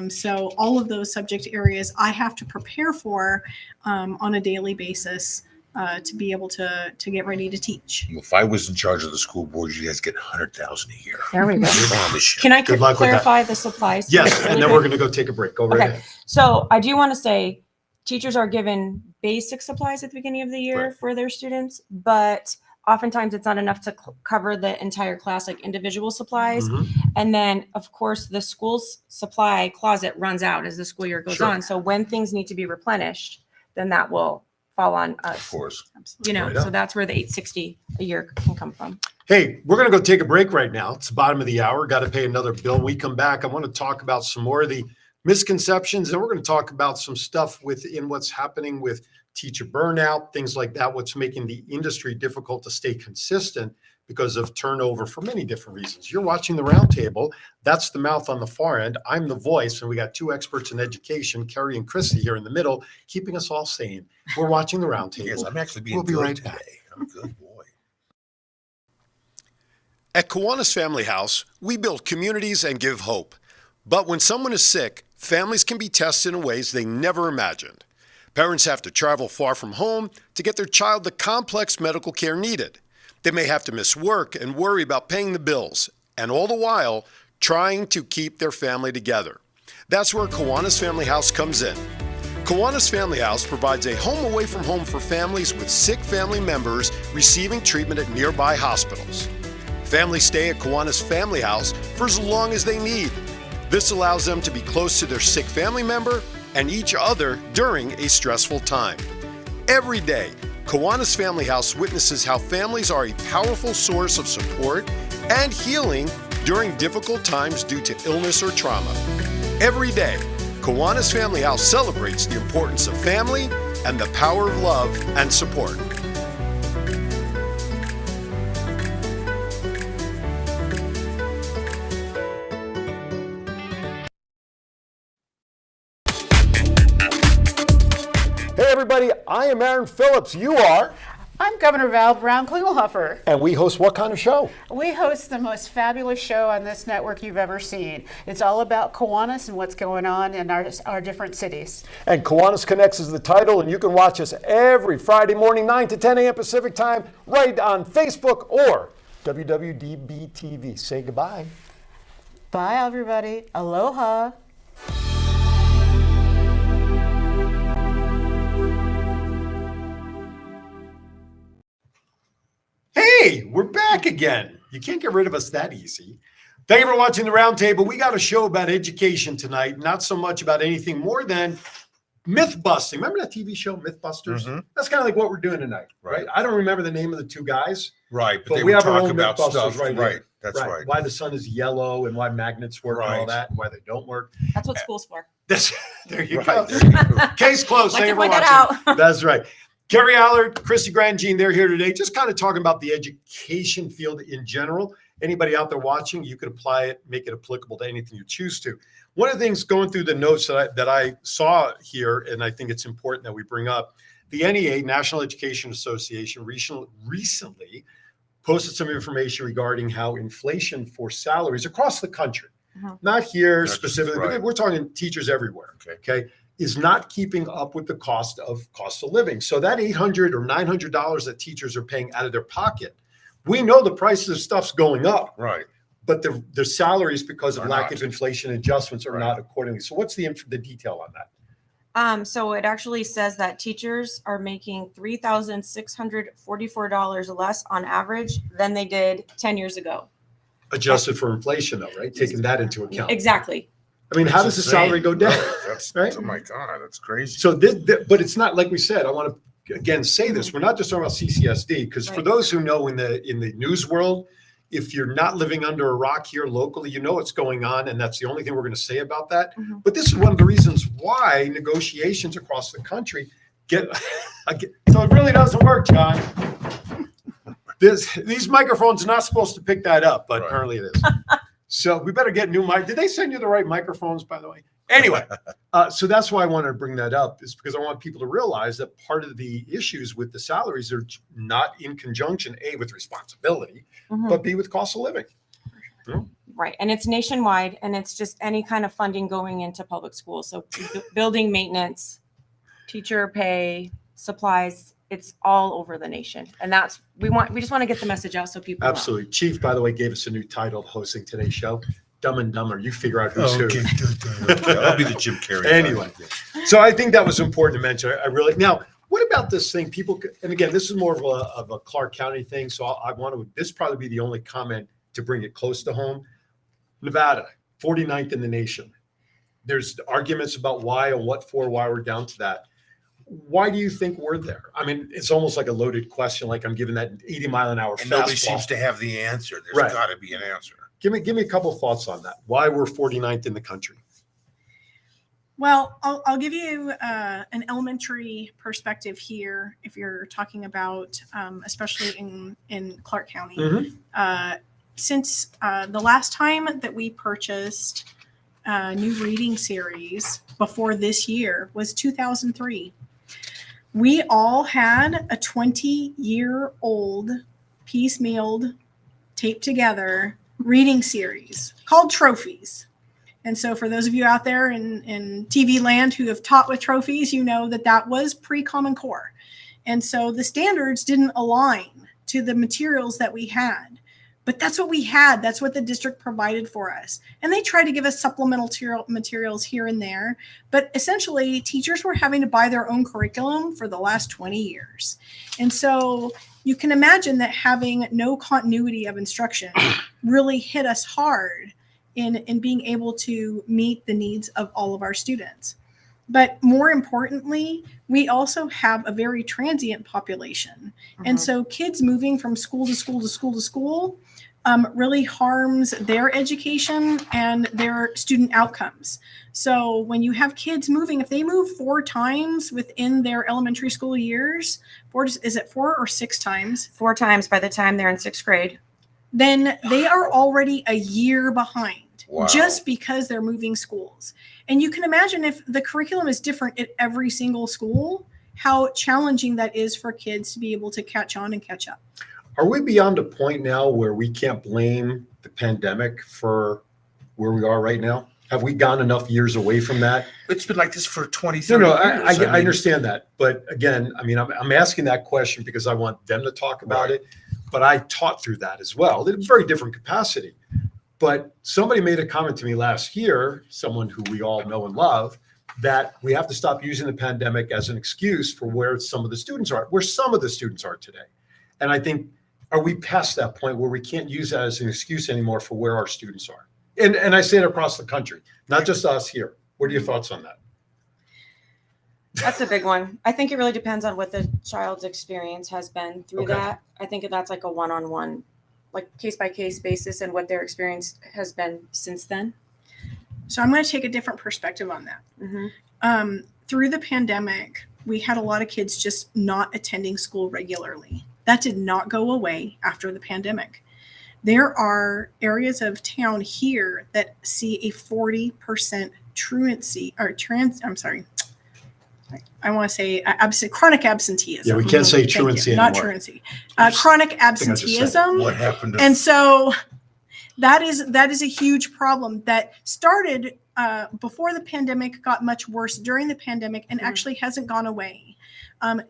So all of those subject areas I have to prepare for on a daily basis to be able to get ready to teach. Well, if I was in charge of the school board, you guys get $100,000 a year. There we go. Promise you. Can I Good luck with that. clarify the supplies? Yes, really and then quick? we're going to go take a break. Go right ahead. So I do want to say teachers are given basic supplies at the beginning of the year Right. for their students, but oftentimes it's not enough to cover the entire class, like individual supplies. And then, of course, the school's supply closet runs out as the school year goes Sure. on. So when things need to be replenished, then that will fall on Of us. course. You know, Right so on. that's where the $860 a year can come from. Hey, we're going to go take a break right now. It's the bottom of the hour. Got to pay another bill. When we come back, I want to talk about some more of the misconceptions, and we're going to talk about some stuff within what's happening with teacher burnout, things like that, what's making the industry difficult to stay consistent because of turnover for many different reasons. You're watching the Roundtable. That's the mouth on the far end. I'm the voice, and we got two experts in education, Kerri and Christie, here in the middle, keeping us all sane. We're watching the Roundtable. Yes, I'm actually being We'll be good right today. back. I'm a good boy. At Kiwanis Family House, we build communities and give hope. But when someone is sick, families can be tested in ways they never imagined. Parents have to travel far from home to get their child the complex medical care needed. They may have to miss work and worry about paying the bills, and all the while, trying to keep their family together. That's where Kiwanis Family House comes in. Kiwanis Family House provides a home away from home for families with sick family members receiving treatment at nearby hospitals. Families stay at Kiwanis Family House for as long as they need. This allows them to be close to their sick family member and each other during a stressful time. Every day, Kiwanis Family House witnesses how families are a powerful source of support and healing during difficult times due to illness or trauma. Every day, Kiwanis Family House celebrates the importance of family and the power of love and support. Hey everybody, I am Aaron Phillips. You are? I'm Governor Val Brown Klingelhofer. And we host what kind of show? We host the most fabulous show on this network you've ever seen. It's all about Kiwanis and what's going on in our different cities. And Kiwanis Connects is the title, and you can watch us every Friday morning, 9 to 10 a.m. Pacific time, right on Facebook or WWDBTV. Say goodbye. Bye, everybody. Aloha. Hey, we're back again. You can't get rid of us that easy. Thank you for watching the Roundtable. We got a show about education tonight, not so much about anything more than myth busting. Remember that TV show, Mythbusters? Mhm. That's kind of like what we're doing tonight, right? Right. I don't remember the name of the two guys. Right, But they we were have our talking own about Mythbusters stuff. right Right, here. that's right. Why the sun is yellow and why magnets work and all Right. that, and why they don't work. That's what school's for. That's, there you Right, go. there you go. Case closed. Like Thank to you for point that watching. out. That's right. Kerri, Allard, Christie, Grandjean, they're here today, just kind of talking about the education field in general. Anybody out there watching, you could apply it, make it applicable to anything you choose to. One of the things going through the notes that I saw here, and I think it's important that we bring up, the NEA, National Education Association, recently posted some information regarding how inflation for salaries across the country, Mhm. not here Not- specifically, right. but we're talking teachers everywhere. Okay. Okay. is not keeping up with the cost of living. So that $800 or $900 that teachers are paying out of their pocket, we know the price of stuff's going up, Right. but the salaries, because of Are lack not. of inflation adjustments, are Right. not accordingly. So what's the detail on that? So it actually says that teachers are making $3,644 less on average than they did 10 years ago. Adjusted for inflation though, right? Taking that into account. Exactly. I mean, how does the salary go down? Right. That's, Right? oh my God, that's crazy. So but it's not like we said. I want to again say this. We're not just talking about CCSD, because for Right. those who know in the news world, if you're not living under a rock here locally, you know what's going on, and that's the only thing we're going to say about that. Mhm. But this is one of the reasons why negotiations across the country get. So it really doesn't work, John. These microphones are not supposed to pick that up, but Right. apparently it is. So we better get new mic. Did they send you the right microphones, by the way? Anyway, so that's why I wanted to bring that up, is because I want people to realize that part of the issues with the salaries are not in conjunction, A, with responsibility, Mhm. but B, with cost of living. Right. And it's nationwide, and it's just any kind of funding going into public schools. So building maintenance, teacher pay, supplies, it's all over the nation. And that's, we just want to get the message out so people know. Absolutely. Chief, by the way, gave us a new title hosting today's show, Dumb and Dumber. You figure out who's who. Okay, good. I'll be the Jim Kerri. Anyway. So I think that was important to mention. I really, now, what about this thing? People, and again, this is more of a Clark County thing. So I want to, this probably be the only comment to bring it close to home. Nevada, 49th in the nation. There's arguments about why and what for, why we're down to that. Why do you think we're there? I mean, it's almost like a loaded question, like I'm giving that 80-mile-an-hour And nobody fastball. seems to have the answer. There's Right. got to be an answer. Give me a couple thoughts on that. Why we're 49th in the country? Well, I'll give you an elementary perspective here. If you're talking about, especially in Clark County, Mhm. since the last time that we purchased a new reading series before this year was 2003. We all had a 20-year-old piecemealed, taped together reading series called Trophies. And so for those of you out there in TV land who have taught with trophies, you know that was pre-Common Core. And so the standards didn't align to the materials that we had. But that's what we had. That's what the district provided for us. And they tried to give us supplemental materials here and there. But essentially, teachers were having to buy their own curriculum for the last 20 years. And so you can imagine that having no continuity of instruction really hit us hard in being able to meet the needs of all of our students. But more importantly, we also have a very transient population. And so kids moving from school to school to school to school really harms their education and their student outcomes. So when you have kids moving, if they move 4 times within their elementary school years, is it 4 or 6 times? 4 times by the time they're in 6th grade. Then they are already a year behind. Wow. Just because they're moving schools. And you can imagine if the curriculum is different at every single school, how challenging that is for kids to be able to catch on and catch up. Are we beyond a point now where we can't blame the pandemic for where we are right now? Have we gone enough years away from that? It's been like this for 20, 30 No, years. I mean, understand that. But again, I mean, I'm asking that question because I want them to talk about Right. it. But I taught through that as well. It's a very different capacity. But somebody made a comment to me last year, someone who we all know and love, that we have to stop using the pandemic as an excuse for where some of the students are today. And I think, are we past that point where we can't use that as an excuse anymore for where our students are? And I say it across the country, not just us here. What are your thoughts on that? That's a big one. I think it really depends on what the child's experience has been through Okay. that. I think that's like a one-on-one, like case-by-case basis and what their experience has been since then. So I'm going to take a different perspective on that. Mm-hmm. Through the pandemic, we had a lot of kids just not attending school regularly. That did not go away after the pandemic. There are areas of town here that see a 40% truancy or I want to say chronic absenteeism. Yeah, we can't say Thank you. truancy Not anymore. truancy. Chronic I just said it. absenteeism. What happened to And so that is a huge problem that started before the pandemic, got much worse during the pandemic, and actually hasn't gone away.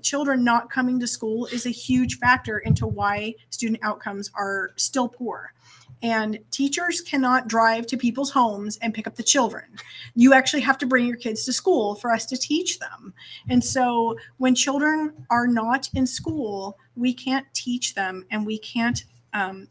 Children not coming to school is a huge factor into why student outcomes are still poor. And teachers cannot drive to people's homes and pick up the children. You actually have to bring your kids to school for us to teach them. And so when children are not in school, we can't teach them, and we can't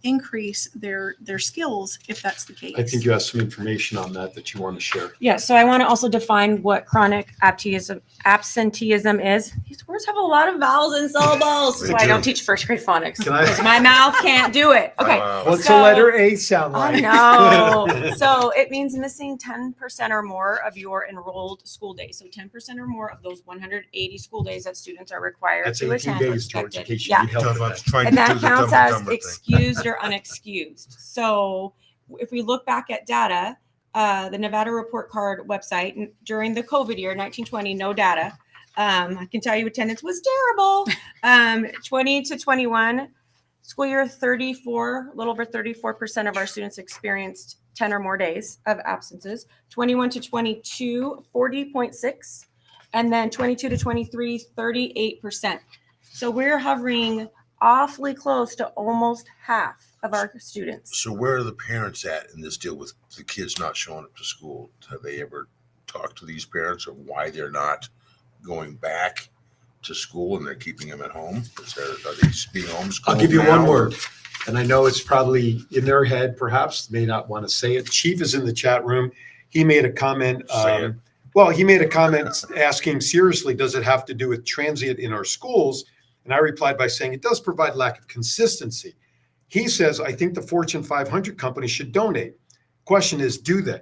increase their skills if that's the case. I think you have some information on that you want to share. Yeah, so I want to also define what chronic absenteeism is. These words have a lot of vowels and syllables. That's why I don't teach first grade phonics, Can I- because my mouth can't do it. Okay. What's So- the letter A sound like? I know. So it means missing 10% or more of your enrolled school days. So 10% or more of those 180 school days that students are required That's to 18 attend. or days, George, in expected. case you Yeah. need help with I that. was trying And to do that the counts Dumb and as Dumber thing. excused or unexcused. So if we look back at data, the Nevada Report Card website during the COVID year, 1920, no data. I can tell you attendance was terrible. 20 to 21, school year 34, a little over 34% of our students experienced 10 or more days of absences. 21 to 22, 40.6. And then 22 to 23, 38%. So we're hovering awfully close to almost half of our students. So where are the parents at in this deal with the kids not showing up to school? Have they ever talked to these parents of why they're not going back to school and they're keeping them at home? Are they being homeschooled? I'll give you now? one word, and I know it's probably in their head, perhaps may not want to say it. Chief is in the chat room. He made a comment. Say it. Well, he made a comment asking seriously, does it have to do with transient in our schools? And I replied by saying it does provide lack of consistency. He says, I think the Fortune 500 companies should donate. Question is, do they?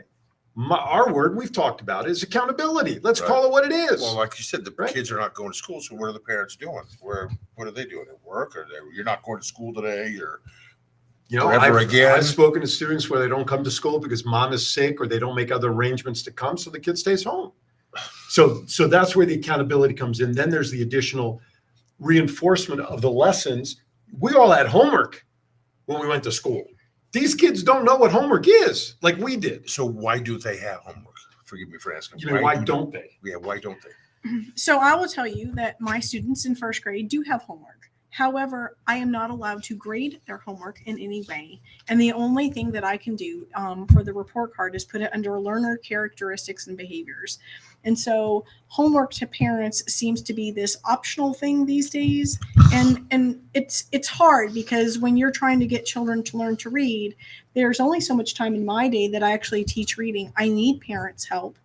Our word, we've talked about, is accountability. Let's Right. call it what it is. Well, like you said, the Right. kids are not going to school. So what are the parents doing? What are they doing at work? You're not going to school today, or You know, forever again. I've spoken to students where they don't come to school because mom is sick or they don't make other arrangements to come, so the kid stays home. So that's where the accountability comes in. Then there's the additional reinforcement of the lessons. We all had homework when we went to school. These kids don't know what homework is like we did. So why do they have homework? Forgive me for asking. You know, why don't they? Yeah, why don't they? So I will tell you that my students in first grade do have homework. However, I am not allowed to grade their homework in any way. And the only thing that I can do for the report card is put it under learner characteristics and behaviors. And so homework to parents seems to be this optional thing these days. And it's hard because when you're trying to get children to learn to read, there's only so much time in my day that I actually teach reading. I need parents' help.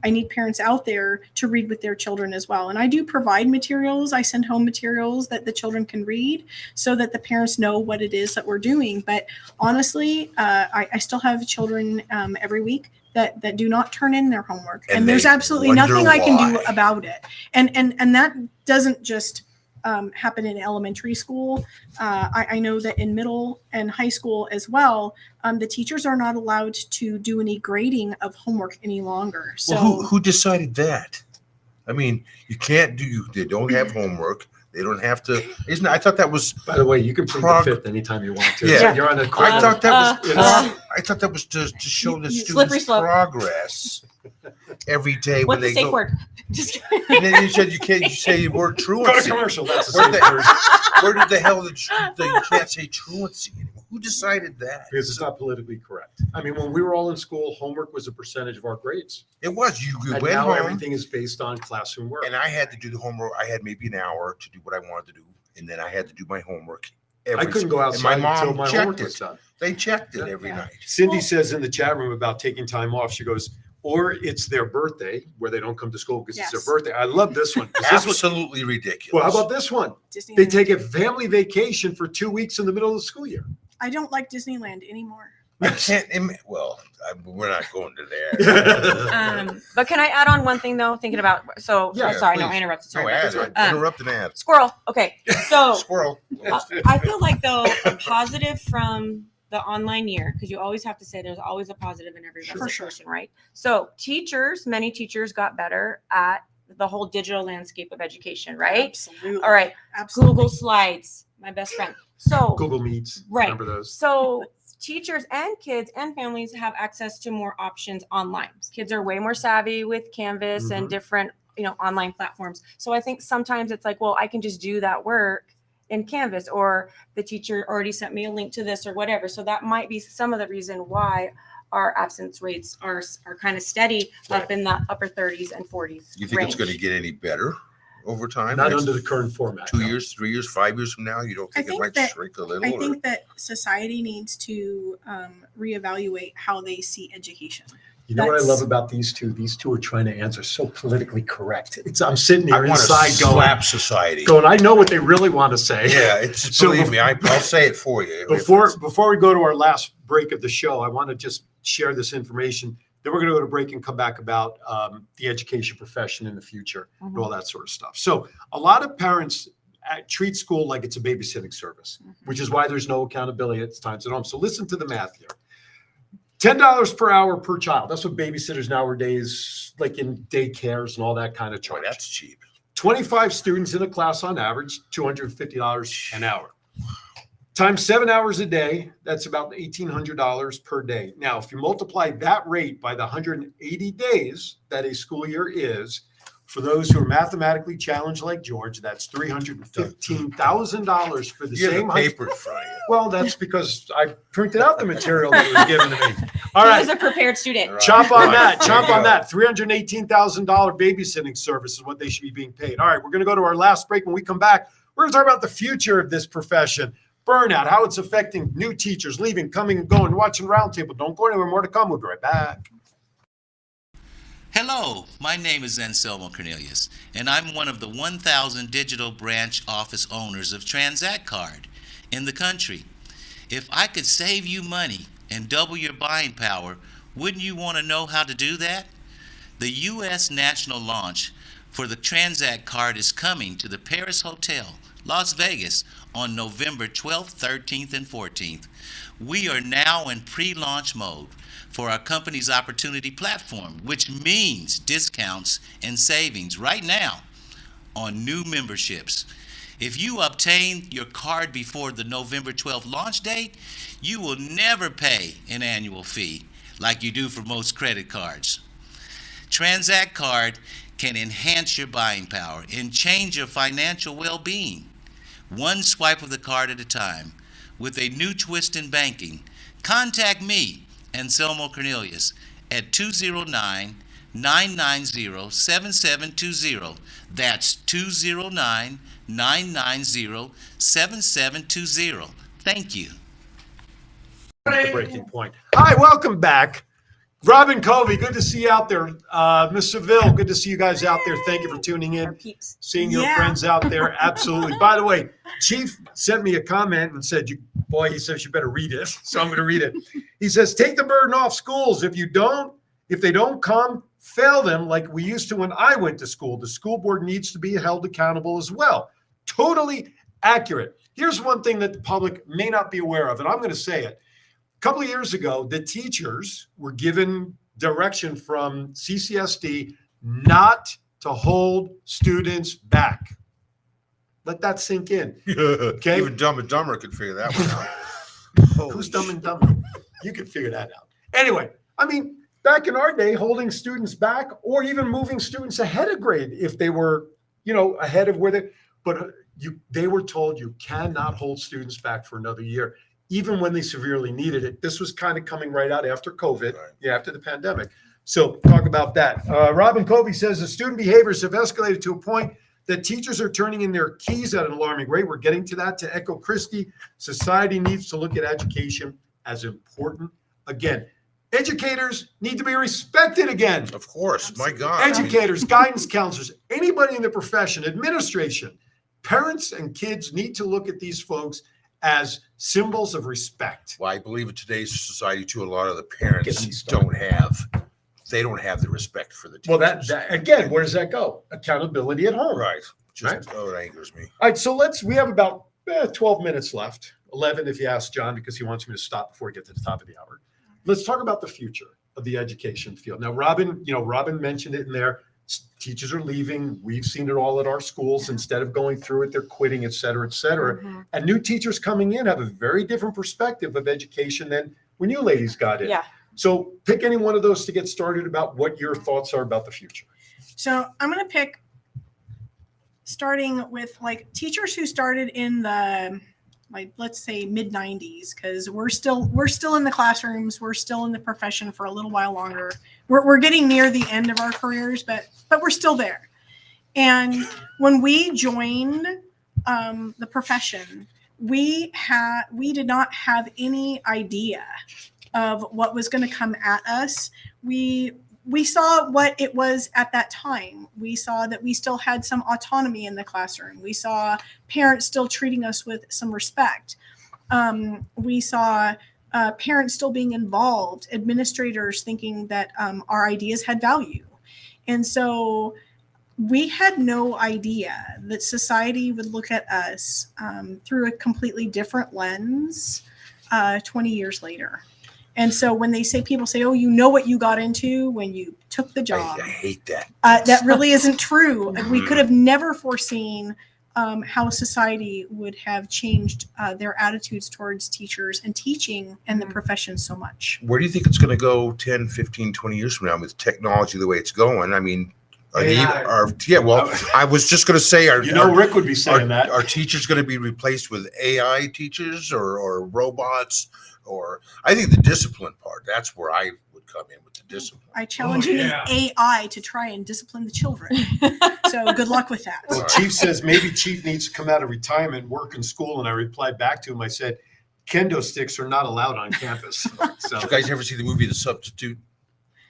I need parents out there to read with their children as well. And I do provide materials. I send home materials that the children can read so that the parents know what it is that we're doing. But honestly, I still have children every week that do not turn in their homework. And And there's they absolutely wonder nothing I can do why. about it. And that doesn't just happen in elementary school. I know that in middle and high school as well, the teachers are not allowed to do any grading of homework any longer. So Well, who decided that? I mean, you can't do. They don't have homework. They don't have to. Isn't I thought that was. By the way, you can plead Prog- the fifth anytime you want to. Yeah. You're on a I thought that was. I thought that was to show the Slippery students slope. progress every day when What's they the safe go. word? Just And then you said you can't. You say the word Go to truancy. commercial. That's the Where safe the- word. Where did the hell that you can't say truancy anymore? Who decided that? Because it's not politically correct. I mean, when we were all in school, homework was a percentage of our grades. It was you And went now home, everything is based on classroom work. and I had to do the homework. I had maybe an hour to do what I wanted to do, and then I had to do my homework. I couldn't go and my outside until mom my checked homework it. was done. They checked it Yeah. every night. Cindy Well- says in the chat room about taking time off, she goes, or it's their birthday where they don't come to school because it's Yes. their birthday. I love this one. 'Cause this was, Absolutely ridiculous. well, how about this one? Disneyland. They take a family vacation for 2 weeks in the middle of the school year. I don't like Disneyland anymore. I can't. We're not going to there. But can I add on one thing though? Thinking about Yeah, sorry, no, please. I interrupted. No Sorry. ad. Interrupt an ad. Squirrel. Okay, so Squirrel. I feel like though a positive from the online year, because you always have to say there's always a positive in every Sure. reciprocation, right? So many teachers got better at the whole digital landscape of education, right? Absolutely. All right, Absolutely. Google Slides, my best friend. So Google Meets. Right. Remember those? So teachers and kids and families have access to more options online. Kids are way more savvy with Canvas and different, online platforms. So I think sometimes it's like, well, I can just do that work in Canvas, or the teacher already sent me a link to this or whatever. So that might be some of the reason why our absence rates are kind of steady up in the upper 30s and 40s. You think range. it's going to get any better over time? Not Next under the current format. 2 no. years, 3 years, 5 years from now, you don't think it might shrink a little? I or- think that society needs to reevaluate how they see education. You know what I That's- love about these two? These two are trying to answer so politically correct. I'm sitting I here want to inside slap society. going, I know what they really want to say. Yeah, it's So believe me, I'll say it for you. Before we go to our last break of the show, I want to just share this information. Then we're going to go to break and come back about the education profession in the future and all that sort of stuff. So a lot of parents treat school like it's a babysitting service, which is why there's no accountability at times at home. So listen to the math here. $10 per hour per child. That's what babysitters nowadays, like in daycares and all that kind of Boy, charge. that's cheap. 25 students in a class on average, $250 an hour. Times 7 hours a day, that's about $1,800 per day. Now, if you multiply that rate by the 180 days that a school year is, for those who are mathematically challenged like George, that's $315,000 for the You have same. the paper in front of you. Well, that's because I printed out the material that was given to me. All He right. was a prepared student. Right. Chomp on Right. that. There Chomp you on go. that. $318,000 babysitting service is what they should be being paid. All right, we're going to go to our last break. When we come back, we're going to talk about the future of this profession, burnout, how it's affecting new teachers, leaving, coming and going, watching Roundtable. Don't go anywhere. More to come. We'll be right back. Hello, my name is Anselmo Cornelius, and I'm one of the 1,000 digital branch office owners of Transact Card in the country. If I could save you money and double your buying power, wouldn't you want to know how to do that? The U.S. national launch for the Transact Card is coming to the Paris Hotel, Las Vegas, on November 12th, 13th, and 14th. We are now in pre-launch mode for our company's opportunity platform, which means discounts and savings right now on new memberships. If you obtain your card before the November 12th launch date, you will never pay an annual fee like you do for most credit cards. Transact Card can enhance your buying power and change your financial well-being. One swipe of the card at a time. With a new twist in banking, contact me, Anselmo Cornelius, at 209-990-7720. That's 209-990-7720. Thank you. The breaking point. Hi, welcome back. Robin Covey, good to see you out there. Miss Seville, good to see you guys out there. Thank you for tuning Our in. peeps. Seeing your Yeah. friends out there, absolutely. By the way, Chief sent me a comment and said, he says you better read it. So I'm going to read it. He says, take the burden off schools. If they don't come, fail them like we used to when I went to school. The school board needs to be held accountable as well. Totally accurate. Here's one thing that the public may not be aware of, and I'm going to say it. A couple of years ago, the teachers were given direction from CCSD not to hold students back. Let that sink in. Okay. Even Dumb and Dumber could figure that one out. Who's Dumb and Dumber? You can figure that out. Anyway, I mean, back in our day, holding students back or even moving students ahead of grade if they were, ahead of where they were told you cannot hold students back for another year, even when they severely needed it. This was kind of coming right out after COVID, after the pandemic. So talk about that. Robin Covey says the student behaviors have escalated to a point that teachers are turning in their keys at an alarming rate. We're getting to that. To echo Christie, society needs to look at education as important. Again, educators need to be respected again. Of course, my God. Educators, guidance counselors, anybody in the profession, administration, parents and kids need to look at these folks as symbols of respect. Well, I believe in today's society too, a lot of the Get me parents started. they don't have the respect for the teachers. Well, that again, where does that go? Accountability at home. Right. Just, Right. oh, it angers me. All right, so we have about 12 minutes left, 11 if you ask John, because he wants me to stop before we get to the top of the hour. Let's talk about the future of the education field. Now, Robin mentioned it in there. teachers are leaving. We've seen it all at our schools. Instead of going through it, they're quitting, et cetera, et cetera. Mhm. And new teachers coming in have a very different perspective of education than when you ladies got in. Yeah. So pick any one of those to get started about what your thoughts are about the future. So I'm going to pick starting with like teachers who started in the, like, let's say mid 90s, because we're still in the classrooms. We're still in the profession for a little while longer. We're getting near the end of our careers, but we're still there. And when we joined the profession, we did not have any idea of what was going to come at us. We saw what it was at that time. We saw that we still had some autonomy in the classroom. We saw parents still treating us with some respect. We saw parents still being involved, administrators thinking that our ideas had value. And so we had no idea that society would look at us through a completely different lens 20 years later. And so when people say, oh, you know what you got into when you took the job, I hate that. that really isn't true. We could have never foreseen how society would have changed their attitudes towards teachers and teaching and the profession so much. Where do you think it's going to go 10, 15, 20 years from now with technology the way it's going? I mean, I was just going to say, Rick would be saying that. Are teachers going to be replaced with AI teachers or robots? Or I think the discipline part, that's where I would come in with the discipline. I challenge you to AI to try and discipline the children. So good luck with that. Well, Chief says maybe Chief needs to come out of retirement, work in school. And I replied back to him. I said, kendo sticks are not allowed on campus. So Did you guys ever see the movie The Substitute,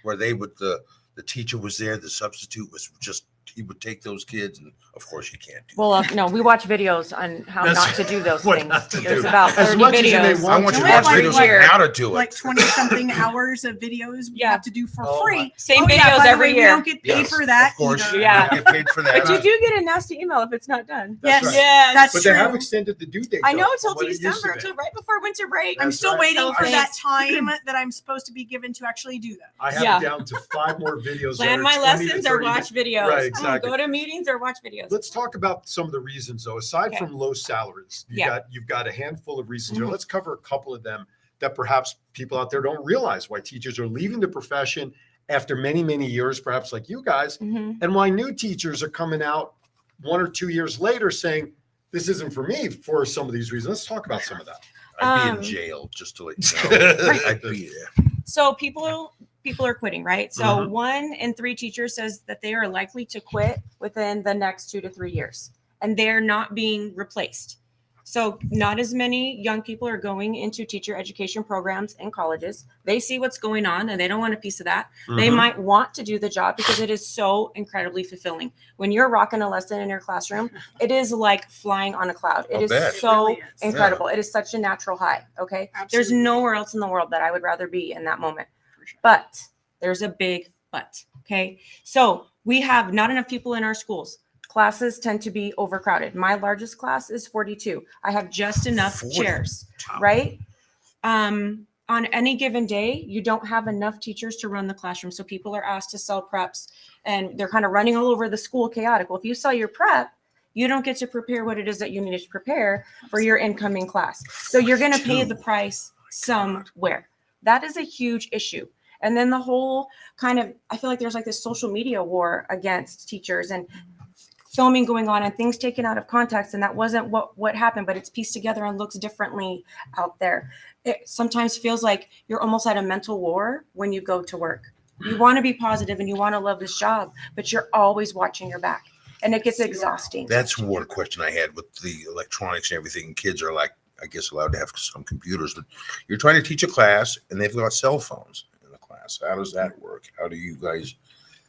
where the teacher was there, the substitute was just, he would take those kids, and of course you can't do that. Well, no, we watch videos on how not to do those What things. not to There's do. about As 30 much as you may videos. I want you to Yeah, watch like videos weird. on how to do it. Like 20-something hours of videos we Yeah. have to do for Oh, free. Same Oh, yeah, videos by the every way, year. We don't get paid Yes, for that of course, either. you Yeah. don't get paid for that. But you do get a nasty email if it's not done. Yes, That's right. Yes. that's But true. they have extended the due date. I know though, until from what it used to December, be. till right before winter break. I'm That's still right. waiting So for that thanks. time that I'm supposed to be given to actually do that. I have Yeah. it down to 5 more videos. that Plan are my 20 to lessons or 30 watch videos. Right, exactly. Go to meetings or watch videos. Let's talk about some of the reasons, though. Aside Okay. from low salaries, you've got a handful of reasons here. Mhm. Let's cover a couple of them that perhaps people out there don't realize why teachers are leaving the profession after many, many years, perhaps like you guys, Mhm. and why new teachers are coming out 1 or 2 years later saying, this isn't for me for some of these reasons. Let's talk about some of that. I'd be in Um, jail, just to let you know. I'd be there. So people are quitting, right? So Mhm. 1 in 3 teachers says that they are likely to quit within the next 2 to 3 years, and they're not being replaced. So not as many young people are going into teacher education programs in colleges. They see what's going on and they don't want a piece of that. They Mhm. might want to do the job because it is so incredibly fulfilling. When you're rocking a lesson in your classroom, it is like flying on a cloud. It I'll is bet. so It really is. incredible. It is such a natural high. Okay. There's Absolutely. nowhere else in the world that I would rather be in that moment. For sure. But there's a big but. Okay. So we have not enough people in our schools. Classes tend to be overcrowded. My largest class is 42. I have just enough 40. chairs, Wow. right? On any given day, you don't have enough teachers to run the classroom. So people are asked to sell preps and they're kind of running all over the school chaotic. Well, if you sell your prep, you don't get to prepare what it is that you need to prepare for your incoming class. So you're going to pay the price somewhere. That is a huge issue. And then the whole kind of, I feel like there's like this social media war against teachers and filming going on and things taken out of context. And that wasn't what happened, but it's pieced together and looks differently out there. It sometimes feels like you're almost at a mental war when you go to work. You want to be positive and you want to love this job, but you're always watching your back and it gets exhausting. That's one question I had with the electronics and everything. Kids are like, I guess, allowed to have some computers, but you're trying to teach a class and they've got cell phones in the class. How does that work? How do you guys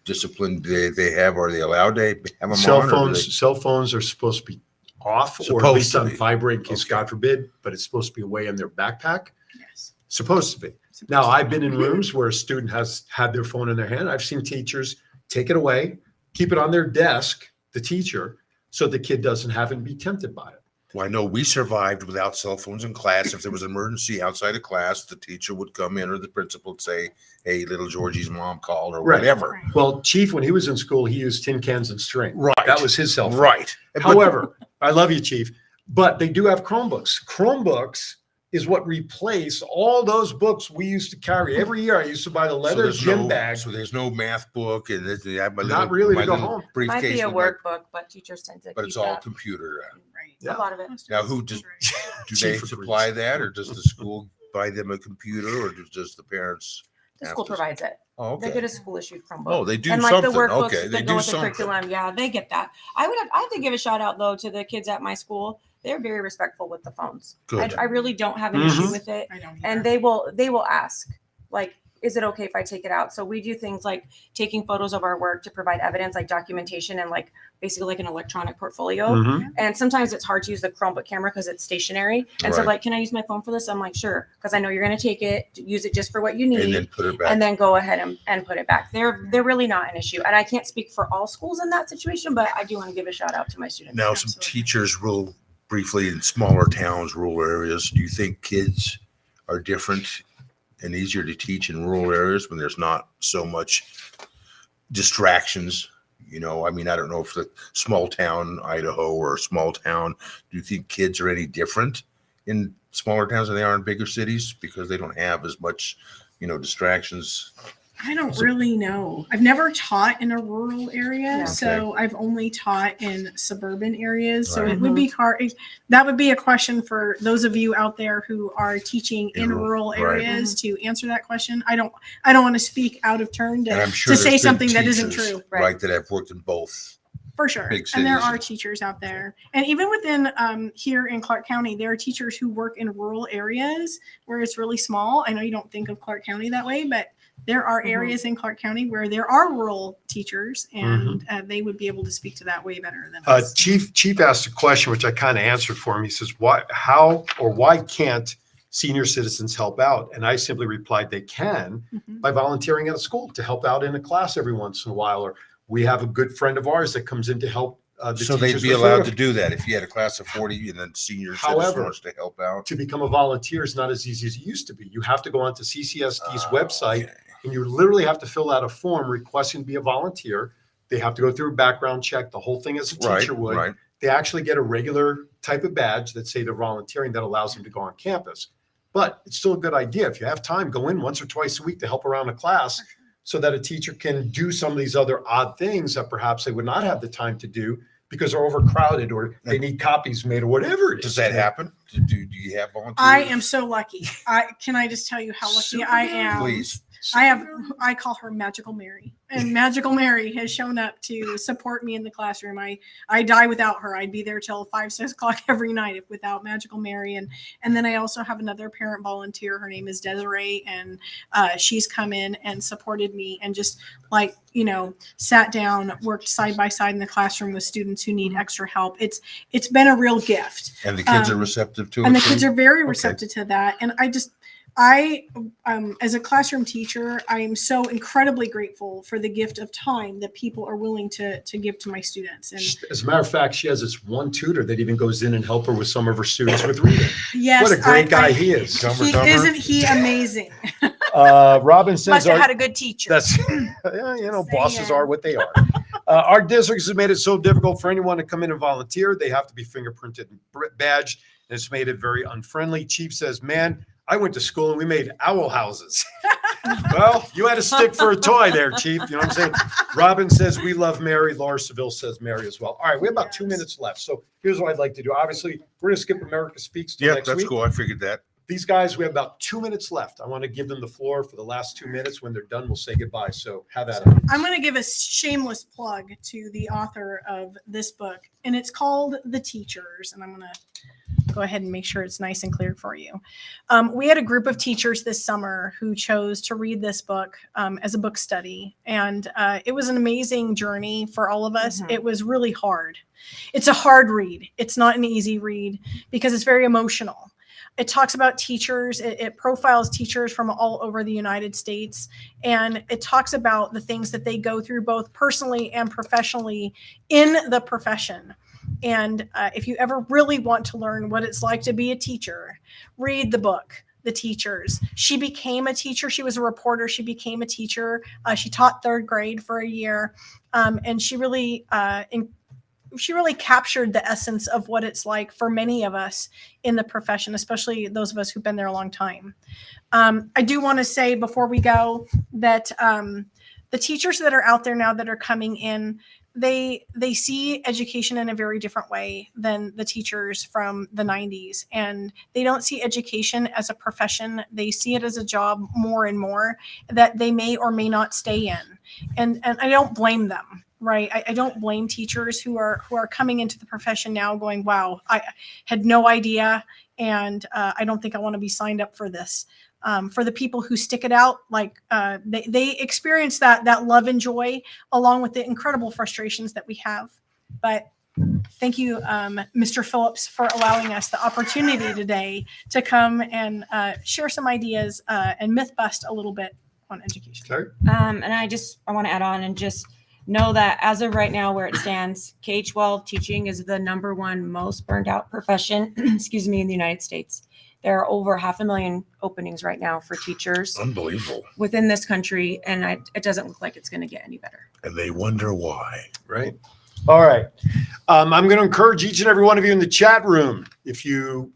discipline they have? Are they allowed to have them Cell on? Or do phones, cell phones are supposed to be off or at Supposed least to on be. vibrate in case, Okay. God forbid, but it's supposed to be away in their backpack. Yes. Supposed to be. Now, I've been in rooms where a student has had their phone in their hand. I've seen teachers take it away, keep it on their desk, the teacher, so the kid doesn't have it and be tempted by it. Well, I know we survived without cell phones in class. If there was an emergency outside of class, the teacher would come in or the principal would say, hey, little Georgie's mom called or Right. whatever. Well, Chief, when he was in school, he used tin cans and string. Right. That was his cell phone. Right. But- However, I love you, Chief, but they do have Chromebooks. Chromebooks is what replace all those books we used to carry. Every year I used to buy the leather there's gym no, bag. So there's no math book and I have my Not little, really my to go little home. briefcase. Might be a with my- workbook, but teachers tend to but keep it's all that. computer. Right. Yeah. A lot of it. Now, who does, do Chief they agrees. supply that or does the school buy them a computer or does the parents? The have school to- provides it. Oh, They okay. get a school issued Chromebook. Oh, they do and like something. the workbooks Okay, they that do go with the something. curriculum, yeah, they get that. I have to give a shout out though to the kids at my school. They're very respectful with the phones. Good. I really don't have an Mhm. issue with it, I don't and either. they will ask like, is it okay if I take it out? So we do things like taking photos of our work to provide evidence, like documentation and like basically like an electronic portfolio. Mhm. And sometimes it's hard to use the Chromebook camera because it's stationary. And so Right. like, can I use my phone for this? I'm like, sure, because I know you're going to take it, use it just for what you need, And then put it back. and then go ahead and put it back. They're really not an issue. And I can't speak for all schools in that situation, but I do want to give a shout out to my students. Now, some Absolutely. teachers real briefly in smaller towns, rural areas, do you think kids are different and easier to teach in rural areas when there's not so much distractions? You know, I mean, I don't know if the small town Idaho or a small town, do you think kids are any different in smaller towns than they are in bigger cities because they don't have as much, you know, distractions? I don't really know. I've never taught in a rural area, Yeah. so I've only taught in suburban areas. So Right. it would be hard. That would be a question for those of you out there who are teaching in In rural right. areas to answer that question. I don't want to speak out of turn And to, I'm sure to say there's been something that isn't teachers, true. right, that have worked in both. For sure. Big And there cities. are teachers out there. And even within here in Clark County, there are teachers who work in rural areas where it's really small. I know you don't think of Clark County that way, but there are areas in Clark County where there are rural teachers, and they would be able to speak to that way better than us. Chief asked a question, which I kind of answered for him. He says, why can't senior citizens help out? And I simply replied, they can Mhm. by volunteering at a school to help out in a class every once in a while. Or we have a good friend of ours that comes in to help the So they'd teachers be with allowed photo- to do that if you had a class of 40 and then senior However, citizens wants to help out. To become a volunteer is not as easy as it used to be. You have to go onto CCSD's Oh, website, okay. and you literally have to fill out a form requesting to be a volunteer. They have to go through a background check, the whole thing as a Right, teacher would. right. They actually get a regular type of badge that say they're volunteering that allows them to go on campus. But it's still a good idea. If you have time, go in once or twice a week to help around a class so that a teacher can do some of these other odd things that perhaps they would not have the time to do because they're overcrowded or they need copies made or whatever it is. Does that happen? Do you have volunteers? I am so lucky. Can I just tell you how lucky Super I good. am? Please. I call her Magical Mary, and Magical Mary has shown up to support me in the classroom. I die without her. I'd be there till 5, 6 o'clock every night if without Magical Mary. And then I also have another parent volunteer. Her name is Desiree, and she's come in and supported me and just sat down, worked side by side in the classroom with students who need extra help. It's been a real gift. And the kids are Um, receptive to it. And the too? kids are very Okay. receptive to that. And I as a classroom teacher, I am so incredibly grateful for the gift of time that people are willing to give to my students. And As a matter of fact, she has this one tutor that even goes in and help her with some of her students with reading. yes, What a great guy he is. Dumber, He, dumber. isn't he amazing? Robin says, Must have had a good teacher. that's, yeah, bosses Saying. are what they are. Our district has made it so difficult for anyone to come in and volunteer. They have to be fingerprinted and badged, and it's made it very unfriendly. Chief says, man, I went to school and we made owl houses. Well, you had a stick for a toy there, Chief. You know what I'm saying? Robin says, we love Mary. Laura Seville says Mary as well. All right, we have about 2 Yes. minutes left. So here's what I'd like to do. Obviously, we're going to skip America Speaks till Yeah, next that's week. cool. I figured that. These guys, we have about 2 minutes left. I want to give them the floor for the last 2 minutes. When they're done, we'll say goodbye. So have that. I'm going to give a shameless plug to the author of this book, and it's called The Teachers. And I'm going to go ahead and make sure it's nice and clear for you. We had a group of teachers this summer who chose to read this book as a book study. And it was an amazing journey for all of us. Mhm. It was really hard. It's a hard read. It's not an easy read because it's very emotional. It talks about teachers. It profiles teachers from all over the United States. And it talks about the things that they go through both personally and professionally in the profession. And if you ever really want to learn what it's like to be a teacher, read the book, The Teachers. She became a teacher. She was a reporter. She became a teacher. She taught third grade for a year. And she really captured the essence of what it's like for many of us in the profession, especially those of us who've been there a long time. I do want to say before we go that the teachers that are out there now that are coming in, they see education in a very different way than the teachers from the 90s. And they don't see education as a profession. They see it as a job more and more that they may or may not stay in. And I don't blame them. Right. I don't blame teachers who are coming into the profession now going, wow, I had no idea. And I don't think I want to be signed up for this. For the people who stick it out, like they experience that love and joy along with the incredible frustrations that we have. But thank you, Mr. Phillips, for allowing us the opportunity today to come and share some ideas and myth bust a little bit on education. Kerri? And I want to add on and just know that as of right now, where it stands, K-12 teaching is the #1 most burned out profession, excuse me, in the United States. There are over 500,000 openings right now for teachers Unbelievable. within this country, and it doesn't look like it's going to get any better. And they wonder why. Right. All right. I'm going to encourage each and every one of you in the chat room, if you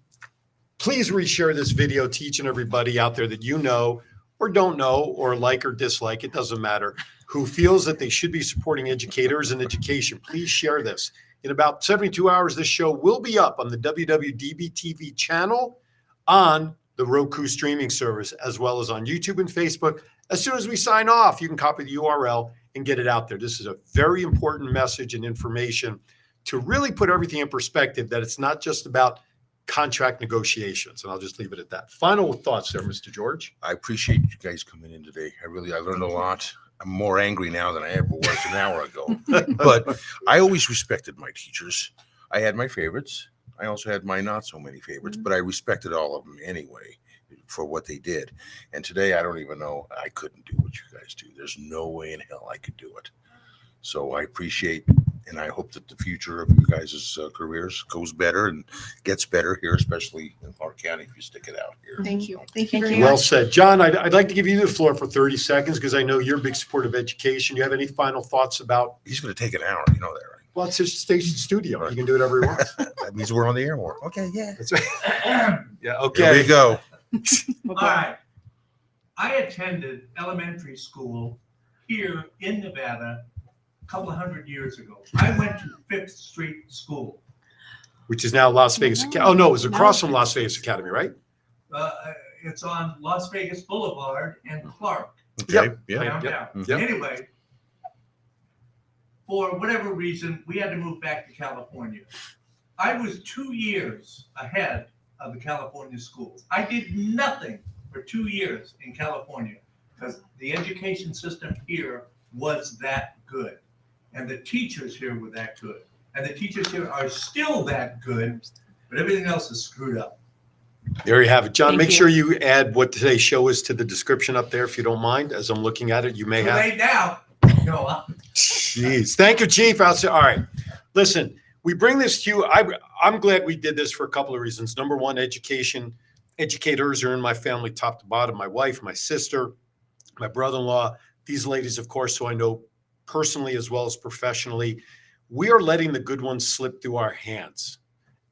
please reshare this video to each and everybody out there that you know or don't know or like or dislike, it doesn't matter, who feels that they should be supporting educators and education. Please share this. In about 72 hours, this show will be up on the WWDBTV channel, on the Roku streaming service, as well as on YouTube and Facebook. As soon as we sign off, you can copy the URL and get it out there. This is a very important message and information to really put everything in perspective, that it's not just about contract negotiations. And I'll just leave it at that. Final thoughts there, Mr. George. I appreciate you guys coming in today. I learned a lot. I'm more angry now than I ever was an hour ago. But I always respected my teachers. I had my favorites. I also had my not so many favorites, but I respected all of them anyway for what they did. And today, I don't even know, I couldn't do what you guys do. There's no way in hell I could do it. So I appreciate, and I hope that the future of you guys' careers goes better and gets better here, especially in Clark County, if you stick it out here. Thank you. Thank you very Well much. said. John, I'd like to give you the floor for 30 seconds because I know you're a big supporter of education. You have any final thoughts about? He's going to take an hour, you know that, right? Well, it's his station studio. He can do whatever he wants. That means we're on the air more. Okay, yeah. That's right. Yeah, There okay. we go. All right. I attended elementary school here in Nevada a couple of 100 years ago. I went to 5th Street School. Which is now Las Vegas. Oh, no, it was across from Las Vegas Academy, right? It's on Las Vegas Boulevard and Clark. Okay, yeah. Downtown. Yep. Anyway, for whatever reason, we had to move back to California. I was 2 years ahead of the California schools. I did nothing for 2 years in California because the education system here was that good. And the teachers here were that good. And the teachers here are still that good, but everything else is screwed up. There you have it. John, Thank make you. sure you add what today's show is to the description up there if you don't mind. As I'm looking at it, you may Too have. late now. No, Jeez. Thank you, Chief. All right. Listen, we bring this to you. I'm glad we did this for a couple of reasons. Number one, education. Educators are in my family top to bottom. My wife, my sister, my brother-in-law, these ladies, of course, who I know personally as well as professionally. We are letting the good ones slip through our hands.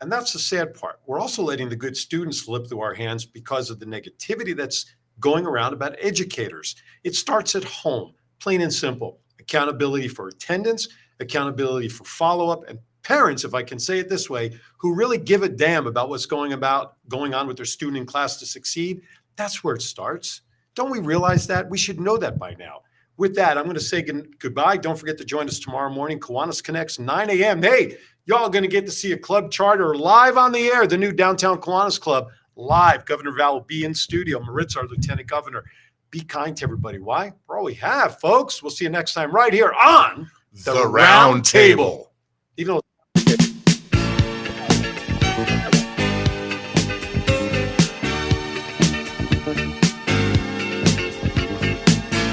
And that's the sad part. We're also letting the good students slip through our hands because of the negativity that's going around about educators. It starts at home, plain and simple. Accountability for attendance, accountability for follow-up, and parents, if I can say it this way, who really give a damn about what's going on with their student in class to succeed. That's where it starts. Don't we realize that? We should know that by now. With that, I'm going to say goodbye. Don't forget to join us tomorrow morning. Kiwanis Connects, 9 a.m. Hey, y'all going to get to see a club charter live on the air, the new Downtown Kiwanis Club, live. Governor Val will be in studio. Maritza, our Lieutenant Governor. Be kind to everybody. Why? We're all we have, folks. We'll see you next time right here on The Round Table. Even though